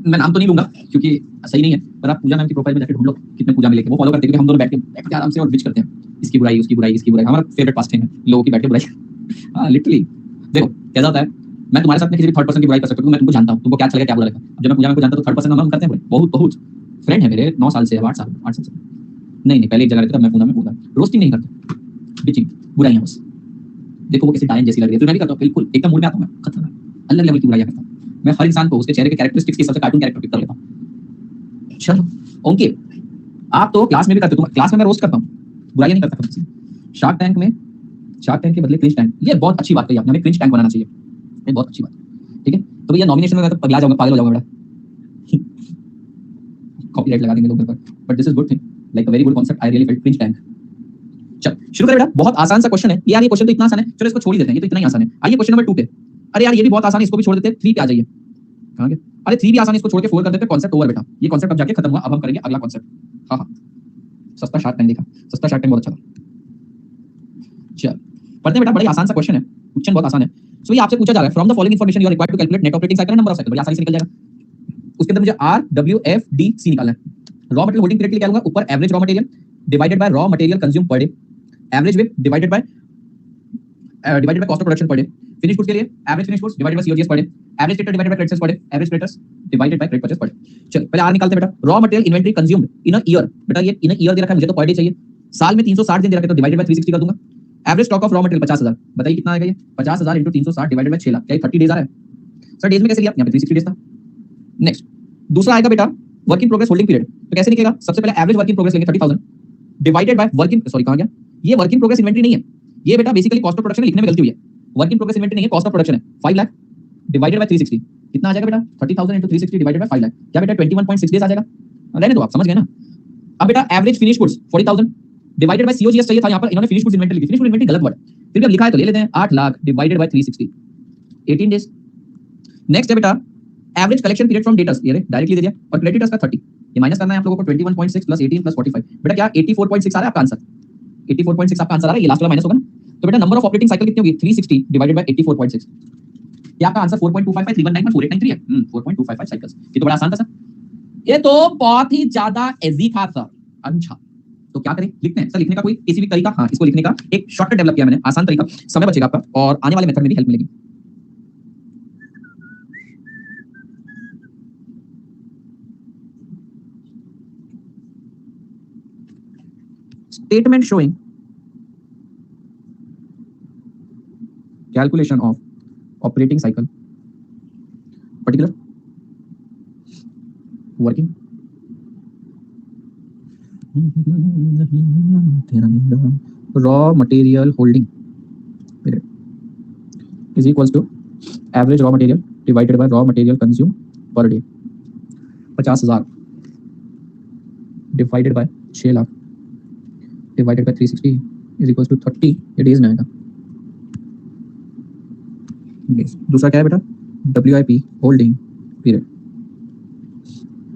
मैं नाम तो नहीं लूंगा क्योंकि सही नहीं है, पर आप पूजा मैम की प्रोफाइल में जाकर ढूंढ लो कितने पूजा मिलेंगे, वो फॉलो करते हैं, क्योंकि हम दोनों बैठ के आराम से और विच करते हैं, इसकी बुराई उसकी बुराई इसकी बुराई। हमारा फेवरेट पास्ट है लोगों की बैठ के बुराई। हाँ लिटरली, देखो कैसा होता है, मैं तुम्हारे साथ में किसी भी थर्ड पर्सन की बुराई कर सकता हूँ, मैं तुमको जानता हूँ, तुमको क्या अच्छा लगेगा क्या बुरा लगेगा। जब मैं पूजा मैम को जानता हूँ तो थर्ड पर्सन हम करते हैं, बहुत बहुत फ्रेंड है मेरे, 9 साल से 8 साल से। नहीं पहले एक जगह रहते थे, मैं पूजा में बोला रोस्टिंग नहीं करते, बिचिंग बुराइयां बस। देखो वो किसी डायन जैसी लग रही है तो मैं भी करता हूँ, बिल्कुल एकदम मूड में आता हूँ, मैं खतरनाक अलग लेवल की बुराइयां करता हूँ। मैं हर इंसान को उसके चेहरे के कैरेक्टरिस्टिक्स के हिसाब से कार्टून कैरेक्टर पिक कर लेता हूँ। चलो ओके, आप तो क्लास में भी करते हो, क्लास में मैं रोस्ट करता हूँ, बुराइयां नहीं करता कभी। शार्क टैंक के बदले क्रिंज टैंक, ये बहुत अच्छी बात कही आपने, हमें क्रिंज टैंक बनाना चाहिए, ये बहुत अच्छी बात, ठीक है। तो भैया नॉमिनेशन में मैं तो पगला जाऊंगा, पागल हो जाऊंगा बड़ा, कॉपीराइट लगा देंगे लोग मेरे पर, but this is good thing, like a very good concept, I really felt cringe tank. चल शुरू करें बेटा, बहुत आसान सा क्वेश्चन है यार, ये क्वेश्चन तो इतना आसान है, चलो इसको छोड़ ही देते हैं, ये तो इतना ही आसान है। आइए क्वेश्चन नंबर 2 पे, अरे यार ये भी बहुत आसान है, इसको भी छोड़ देते हैं, 3 पे आ जाइए। कहां गए? अरे 3 भी आसान है, इसको छोड़ के 4 कर देते हैं, कांसेप्ट ओवर बेटा, ये कांसेप्ट अब जाके खत्म हुआ, अब हम करेंगे अगला कांसेप्ट। हां सस्ता शार्क टैंक देखा, सस्ता शार्क टैंक बहुत अच्छा था। चल पढ़ते हैं बेटा, बड़ा आसान सा क्वेश्चन है, क्वेश्चन बहुत आसान है। सो ये आपसे पूछा जा रहा है, from the following information you are required to calculate net operating cycle and number of cycle, बड़ी आसानी से निकल जाएगा। उसके अंदर मुझे R W F D C निकालना है। रॉ मटेरियल होल्डिंग पीरियड के लिए क्या लूंगा, ऊपर average raw material divided by raw material consume per day, average विप divided by cost of production per day, finish goods के लिए average finish goods divided by COGS per day, average creditor divided by credit sales per day, average creditors divided by credit purchase per day. चल पहले R निकालते हैं बेटा, raw material inventory consumed in a year, बेटा ये इन a year दे रखा है, मुझे तो पर डे चाहिए, साल में 360 दिन दे रखा है तो डिवाइडेड बाय 360 कर दूंगा। Average stock of raw material 50,000, बताइए कितना आएगा ये, 50,000 into 360 डिवाइडेड बाय 6 लाख, क्या 30 डेज आ रहा है सर? डेज में कैसे लिया, यहाँ पे 360 डेज था। नेक्स्ट दूसरा आएगा बेटा work in progress holding period, तो कैसे निकलेगा, सबसे पहले एवरेज वर्क इन प्रोग्रेस लेंगे 30,000 divided by work in, sorry कहां गया, ये वर्क इन प्रोग्रेस इन्वेंटरी नहीं है, ये बेटा बेसिकली कॉस्ट ऑफ प्रोडक्शन लिखने में गलती हुई है, वर्क इन प्रोग्रेस इन्वेंटरी नहीं है, कॉस्ट ऑफ प्रोडक्शन है। 5 लाख डिवाइडेड बाय 360 कितना आ जाएगा बेटा, 30,000 into 360 डिवाइडेड बाय 5 लाख, क्या बेटा 21.6 डेज आ जाएगा। रहने दो आप समझ गए ना। अब बेटा average finish goods 40,000 divided by COGS चाहिए था, यहाँ पर इन्होंने फिनिश गुड्स इन्वेंटरी लिखी, फिनिश गुड्स इन्वेंटरी गलत वर्ड, फिर भी अब लिखा है तो ले लेते हैं, 8 lakh divided by 360 18 days. Next है बेटा average collection period from debtors, ये डायरेक्टली दे दिया, और क्रेडिटर्स का 30, ये माइनस करना है आप लोगों को, 21.6 प्लस 18 प्लस 45, बेटा क्या 84.6 आ रहा है आपका आंसर, 84.6 आपका आंसर आ रहा है, ये लास्ट वाला माइनस होगा ना। तो बेटा नंबर ऑफ ऑपरेटिंग साइकिल कितनी होगी, 360 डिवाइडेड बाय 84.6, क्या आपका आंसर 4.255 4893 साइकिल्स। ये तो बड़ा आसान था सर, ये तो बहुत ही ज्यादा इजी था सर। अच्छा तो क्या करें, लिखते हैं सर, लिखने का कोई किसी भी तरीका, हाँ इसको लिखने का एक शॉर्टकट डेवलप किया मैंने, आसान तरीका, समय बचेगा आपका और आने वाले मेथड में भी हेल्प मिलेगी। Statement showing calculation of operating cycle particular working raw material holding period is equals to average raw material divided by raw material consume per day, 50,000 divided by 6 lakh divided by 360 is equals to 30, ये days में आएगा। दूसरा क्या है बेटा, WIP holding period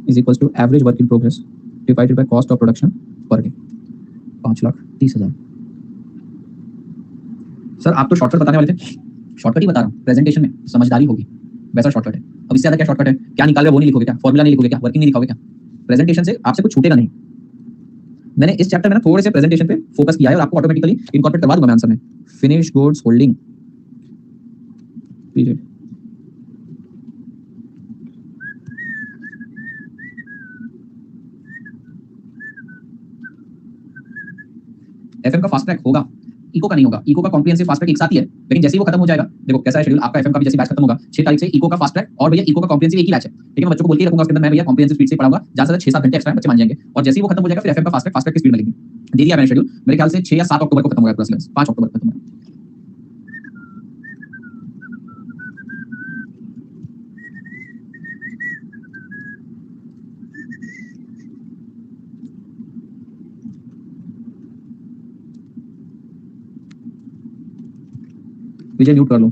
is equals to average work in progress divided by cost of production per day, 5,30,000। Sir आप तो shortcut बताने वाले थे, शॉर्टकट ही बता रहा हूँ, प्रेजेंटेशन में समझदारी होगी वैसा शॉर्टकट है। अब इससे ज्यादा क्या शॉर्टकट है, क्या निकाल रहे वो नहीं लिखोगे क्या, फॉर्मूला नहीं लिखोगे क्या, वर्किंग नहीं लिखोगे क्या, प्रेजेंटेशन से आपसे कुछ छूटेगा नहीं। मैंने इस चैप्टर में ना थोड़े से प्रेजेंटेशन पे फोकस किया है और आपको ऑटोमेटिकली इनकॉर्पोरेट करवा दूंगा मैं आंसर में। Finish goods holding period. FM का फास्ट ट्रैक होगा, इको का नहीं होगा। इको का कॉम्प्रिहेंसिव फास्ट ट्रैक एक साथ ही है, लेकिन जैसे ही वो खत्म हो जाएगा, देखो कैसा है शेड्यूल आपका एफएम का भी, जैसे बैच खत्म होगा 6 तारीख से इको का फास्ट ट्रैक और भैया इको का कॉम्प्रिहेंसिव एक ही बैच है, ठीक है। मैं बच्चों को बोल के रखूंगा उसके अंदर, मैं भैया कॉम्प्रिहेंसिव स्पीड से पढ़ाऊंगा, ज्यादा से 6-7 घंटे एक्स्ट्रा बच्चे मान जाएंगे। और जैसे ही वो खत्म हो जाएगा फिर एफएम का फास्ट ट्रैक की स्पीड में लेंगे। दे दिया मैंने शेड्यूल, मेरे ख्याल से 6 या 7 अक्टूबर को खत्म होगा पूरा सिलेबस, 5 अक्टूबर को खत्म होगा। विजय म्यूट कर लो।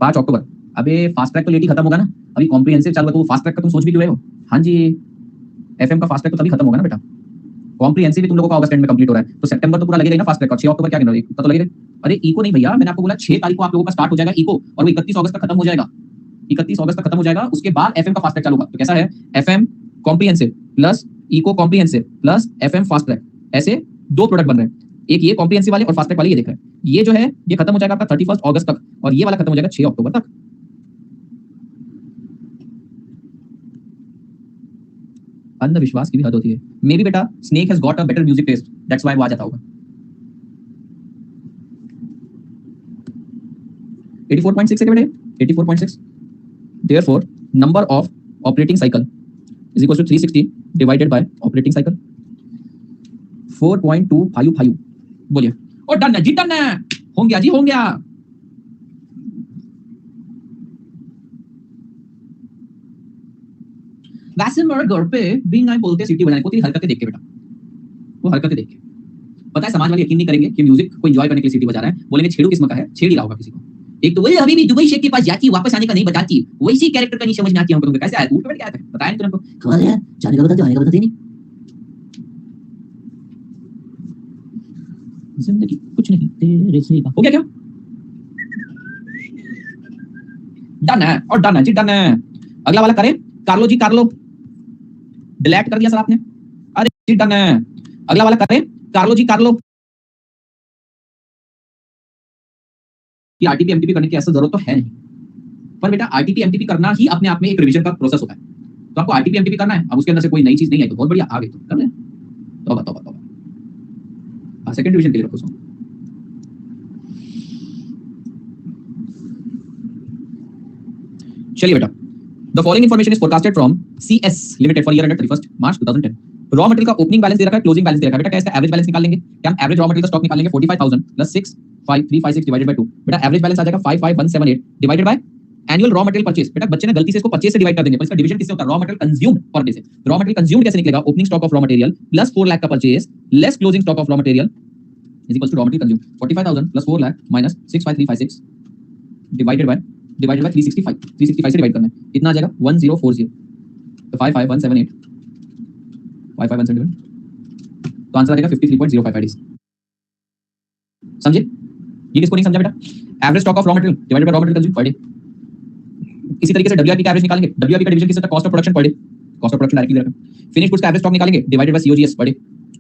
5 अक्टूबर। अबे फास्ट ट्रैक तो लेट ही खत्म होगा ना, अभी कॉम्प्रिहेंसिव चालू है, तो फास्ट ट्रैक का तुम सोच भी क्यों रहे हो? हाँ जी, एफएम का फास्ट ट्रैक तो तभी खत्म होगा ना बेटा, कॉम्प्रिहेंसिव भी तुम लोगों का अगस्त एंड में कंप्लीट हो रहा है, तो सितंबर तो पूरा लगेगा ना फास्ट ट्रैक, और 6 अक्टूबर क्या गिन रहे हो, तो लगेगा। अरे इको नहीं भैया, मैंने आपको बोला 6 तारीख को आप लोगों का स्टार्ट हो जाएगा इको, और वो 31 अगस्त तक खत्म हो जाएगा। 31 अगस्त तक खत्म हो जाएगा, उसके बाद एफएम का फास्ट ट्रैक चालू होगा। तो कैसा है, FM comprehensive plus eco comprehensive plus FM fast track, ऐसे 2 प्रोडक्ट बन रहे हैं, एक ये कॉम्प्रिहेंसिव वाले और फास्ट ट्रैक वाले ये देख रहे हैं। ये जो है ये खत्म हो जाएगा आपका 31 अगस्त तक, और ये वाला खत्म हो जाएगा 6 अक्टूबर तक। अंधविश्वास की भी हद होती है। मे बी बेटा snake has got a better music taste, that's why वो आ जाता होगा। 84.6 है बेटे, 84.6। Therefore, number of operating cycle is equals to 360 divided by operating cycle 4.255। बोलिए, और डन है जी, डन है, हो गया जी, हो गया। वैसे मेरे घर पे भी नहीं बोलते सीटी बजाने को, तेरी हरकतें देख के बेटा, वो हरकतें देख के। पता है समाज वाले यकीन नहीं करेंगे कि म्यूजिक को एंजॉय करने के लिए सीटी बजा रहा है, बोलेंगे छेड़ू किस्म का है, छेड़ ही रहा होगा किसी को। एक तो वही अभी भी दुबई शेख के पास जाती, वापस आने का नहीं बताती, वैसी कैरेक्टर का नहीं समझ में आती हमको। कैसे आया, ऊपर बैठ गया था, बताया नहीं तुमको, खबर है जाने का बताते, आने का बताते नहीं। जिंदगी कुछ नहीं तेरे से हो गया क्या, डन है, और डन है जी, डन है। अगला वाला करें, कर लो जी, कर लो, डिलीट कर दिया सर आपने, अरे जी डन है। अगला वाला करें, कर लो जी, कर लो। कि आरटीपी एमटीपी करने की ऐसा जरूरत तो है नहीं, पर बेटा आरटीपी एमटीपी करना ही अपने आप में एक रिवीजन का प्रोसेस होता है। तो आपको आरटीपी एमटीपी करना है, अब उसके अंदर से कोई नई चीज नहीं आई तो बहुत बढ़िया, आ गई तो कर लें। तौबा तौबा तौबा, सेकंड डिवीजन के लिए रखो सो। चलिए बेटा, the following information is forecasted from CS limited for year ended 31 March 2010। Raw material का ओपनिंग बैलेंस दे रखा है, क्लोजिंग बैलेंस दे रखा है। बेटा क्या इसका एवरेज बैलेंस निकाल लेंगे, क्या हम एवरेज रॉ मटेरियल का स्टॉक निकालेंगे 45,000 प्लस 65356 डिवाइडेड बाय 2। बेटा एवरेज बैलेंस आ जाएगा 55178 divided by annual raw material purchase. बेटा बच्चे ने गलती से इसको परचेज से डिवाइड कर देंगे, पर इसका डिवीजन किससे होता है, raw material consumed per day से। रॉ मटेरियल कंज्यूम्ड कैसे निकलेगा, opening stock of raw material plus 4 lakh का purchase less closing stock of raw material is equals to raw material consumed 45,000 plus 4 lakh minus 65356 divided by 365 से divide करना है, कितना आ जाएगा 1040। तो 55178 55178, तो आंसर आ जाएगा 53.055 डेज। समझे, ये किसको नहीं समझा बेटा, average stock of raw material divided by raw material consumed per day. इसी तरीके से डब्ल्यूआईपी का एवरेज निकालेंगे, डब्ल्यूआईपी का डिवीजन किससे होता है, cost of production per day, cost of production directly दे रखा है। फिनिश गुड्स का एवरेज स्टॉक निकालेंगे divided by COGS per day.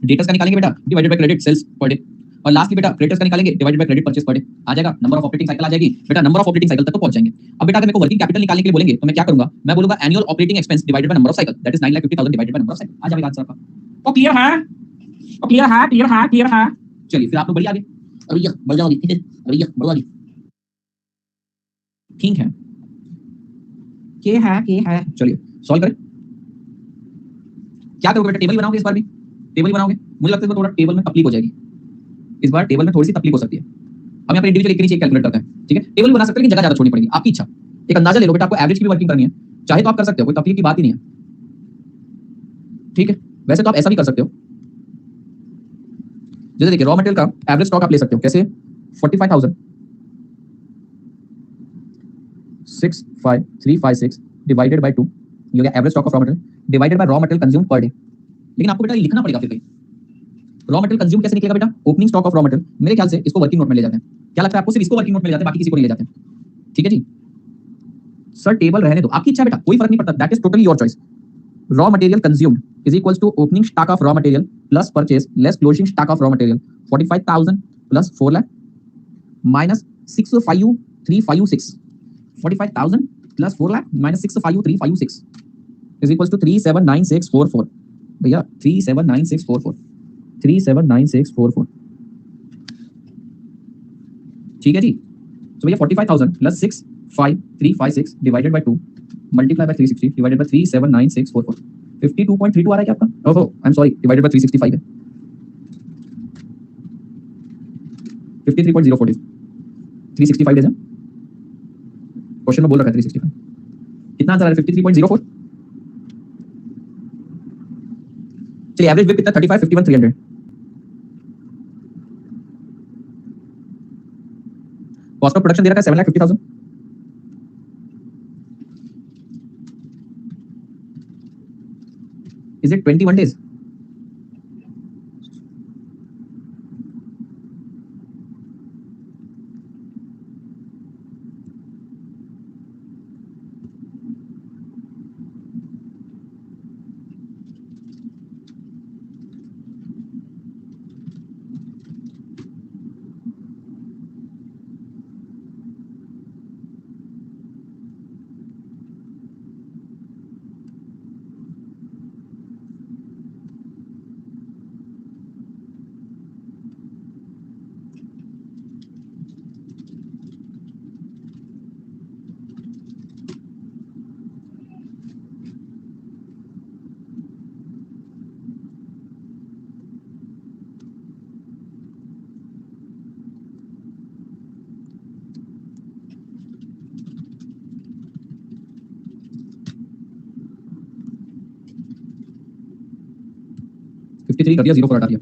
Debtors का निकालेंगे बेटा divided by credit sales per day. और लास्टली बेटा क्रेडिटर्स का निकालेंगे divided by credit purchase per day. आ जाएगा नंबर ऑफ ऑपरेटिंग साइकिल, आ जाएगी बेटा, नंबर ऑफ ऑपरेटिंग साइकिल तक तो पहुंच जाएंगे। अब बेटा अगर मेरे को वर्किंग कैपिटल निकालने के लिए बोलेंगे तो मैं क्या करूंगा, मैं बोलूंगा annual operating expense divided by number of cycle, that is 9,50,000 divided by number of cycle. आ जाएगा आंसर आपका। ओ क्लियर है, ओ क्लियर है, क्लियर है, क्लियर है। चलिए फिर आप लोग बढ़िया आगे, अरे ये बढ़ जाओगे, ठीक है, अरे ये बढ़ जाओगे, ठीक है, के है। चलिए सॉल्व करें, क्या करोगे बेटा, टेबल बनाओगे, इस बार भी टेबल बनाओगे। मुझे लगता है थोड़ा टेबल में तकलीफ हो जाएगी, इस बार टेबल में थोड़ी सी तकलीफ हो सकती है। हम यहाँ पर इंडिविजुअल एक के नीचे एक कैलकुलेट करते हैं, ठीक है। टेबल बना सकते हैं लेकिन जगह ज्यादा छोड़नी पड़ेगी, आपकी इच्छा। एक अंदाजा ले लो बेटा, आपको एवरेज की भी वर्किंग करनी है, चाहे तो आप कर सकते हो, कोई तकलीफ की बात ही नहीं है, ठीक है। वैसे तो आप ऐसा भी कर सकते हो, जैसे देखिए रॉ मटेरियल का एवरेज स्टॉक आप ले सकते हो, कैसे 45,65356 डिवाइडेड बाय 2, ये हो गया average stock of raw material divided by raw material consumed per day. लेकिन आपको बेटा ये लिखना पड़ेगा फिर कहीं, रॉ मटेरियल कंज्यूम कैसे निकलेगा बेटा, opening stock of raw material. मेरे ख्याल से इसको वर्किंग नोट में ले जाते हैं, क्या लगता है आपको, सिर्फ इसको वर्किंग नोट में ले जाते हैं, बाकी किसी को नहीं ले जाते हैं, ठीक है जी। सर टेबल रहने दो, आपकी इच्छा बेटा, कोई फर्क नहीं पड़ता, that is totally your choice. Raw material consumed is equals to opening stock of raw material plus purchase less closing stock of raw material 45,000 plus 4 lakh minus 65356 45,000 plus 4 lakh minus 65356 is equals to 379644 भैया 379644 379644 ठीक है जी। तो भैया 45,000 plus 65356 divided bye 2 multiply by 360 divided bye 379644 52.32 आ रहा है क्या आपका? ओहो I am sorry, divided by 365 है 53.040 365 डेज है। क्वेश्चन में बोल रखा है 365। कितना आंसर आ रहा है? 53.04। चलिए एवरेज वेट कितना? 35 51 300। कॉस्ट ऑफ प्रोडक्शन दे रखा है 7,50,000। Is it 21 days? Fifty three कर दिया, 0 पर हटा दिया।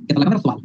कितना लगा मेरा सवाल?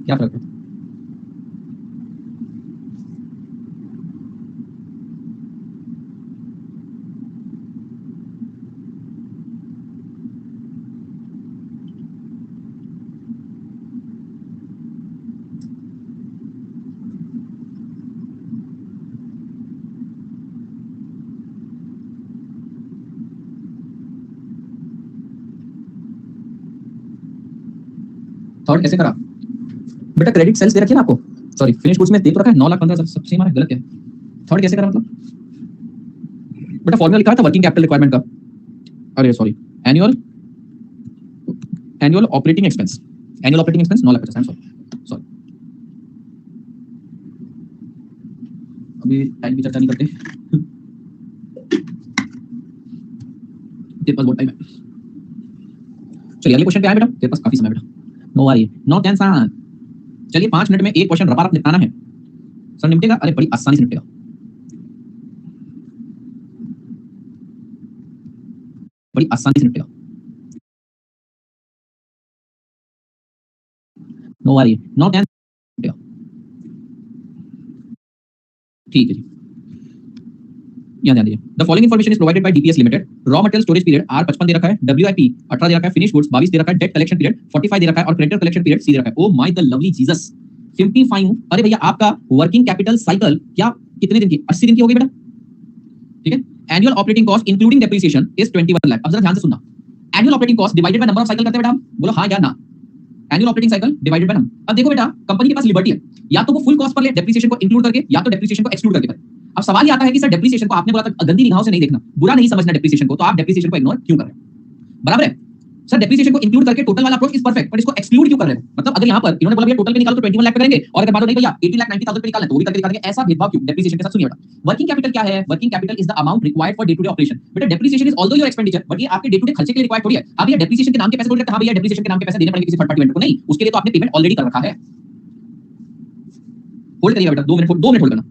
क्या फर्क है? थर्ड कैसे करा बेटा? क्रेडिट सेल्स दे रखी है ना आपको, सॉरी फिनिश गुड्स में दे तो रखा है 9,15,000 सब सेम आ रहा है, गलत क्या है? थर्ड कैसे करा मतलब? बेटा फॉर्मूला लिखा था वर्किंग कैपिटल रिक्वायरमेंट का, अरे sorry annual annual operating expense, annual operating expense 9,50,000, I am sorry. अभी टाइम की चर्चा नहीं करते, तेरे पास बहुत टाइम है। चलिए अगले क्वेश्चन पे आए बेटा, तेरे पास काफी समय बेटा, नो वरी नो टेंशन। चलिए 5 मिनट में एक क्वेश्चन रपा रप निपटाना है। सर निपटेगा? अरे बड़ी आसानी से निपटेगा, बड़ी आसानी से निपटेगा, नो वरी नो टेंशन। ठीक है जी, यहाँ ध्यान दीजिए, the following information is provided by DPS limited. Raw material storage period are 55 दे रखा है, डब्ल्यूआईपी 18 दे रखा है, फिनिश गुड्स 22 दे रखा है, डेट कलेक्शन पीरियड 45 दे रखा है और क्रेडिटर कलेक्शन पीरियड सी दे रखा है। Oh my the lovely Jesus, 55। अरे भैया आपका वर्किंग कैपिटल साइकिल क्या कितने दिन की? 80 दिन की हो गई बेटा, ठीक है। Annual operating cost including depreciation is 21 lakh. अब जरा ध्यान से सुनना, annual operating cost divided by number of cycle करते हैं बेटा हम? बोलो हाँ या ना। Annual operating cycle divided by number. अब देखो बेटा, कंपनी के पास लिबर्टी है, या तो वो फुल कॉस्ट पर ले डेप्रिसिएशन को इंक्लूड करके, या तो डेप्रिसिएशन को एक्सक्लूड करके करे। अब सवाल ये आता है कि सर डेप्रिसिएशन को आपने बोला था गंदी निगाहों से नहीं देखना, बुरा नहीं समझना डेप्रिसिएशन को, तो आप डेप्रिसिएशन को इग्नोर क्यों कर रहे हैं? बराबर है सर, डेप्रिसिएशन को इंक्लूड करके टोटल वाला अप्रोच इज परफेक्ट, पर इसको एक्सक्लूड क्यों कर रहे हो? मतलब अगर यहाँ पर इन्होंने बोला भैया टोटल पे निकालो तो 21 लाख पे करेंगे, और अगर बात नहीं भैया 80 लाख 90,000 पे निकालना तो वो भी करके दिखा देंगे, ऐसा भेदभाव क्यों डेप्रिसिएशन के साथ? सुनिए बेटा, वर्किंग कैपिटल क्या है? Working capital is the amount required for day to day operation. बेटा depreciation is although your expenditure, but ये आपके डे टू डे खर्चे के लिए रिक्वायर्ड थोड़ी है। अब ये डेप्रिसिएशन के नाम के पैसे बोल रहे हैं, हाँ भैया डेप्रिसिएशन के नाम के पैसे देने पड़ेंगे किसी थर्ड पार्टी वेंडर को, नहीं, उसके लिए तो आपने पेमेंट ऑलरेडी कर रखा है। होल्ड करिएगा बेटा, 2 मिनट होल्ड करना।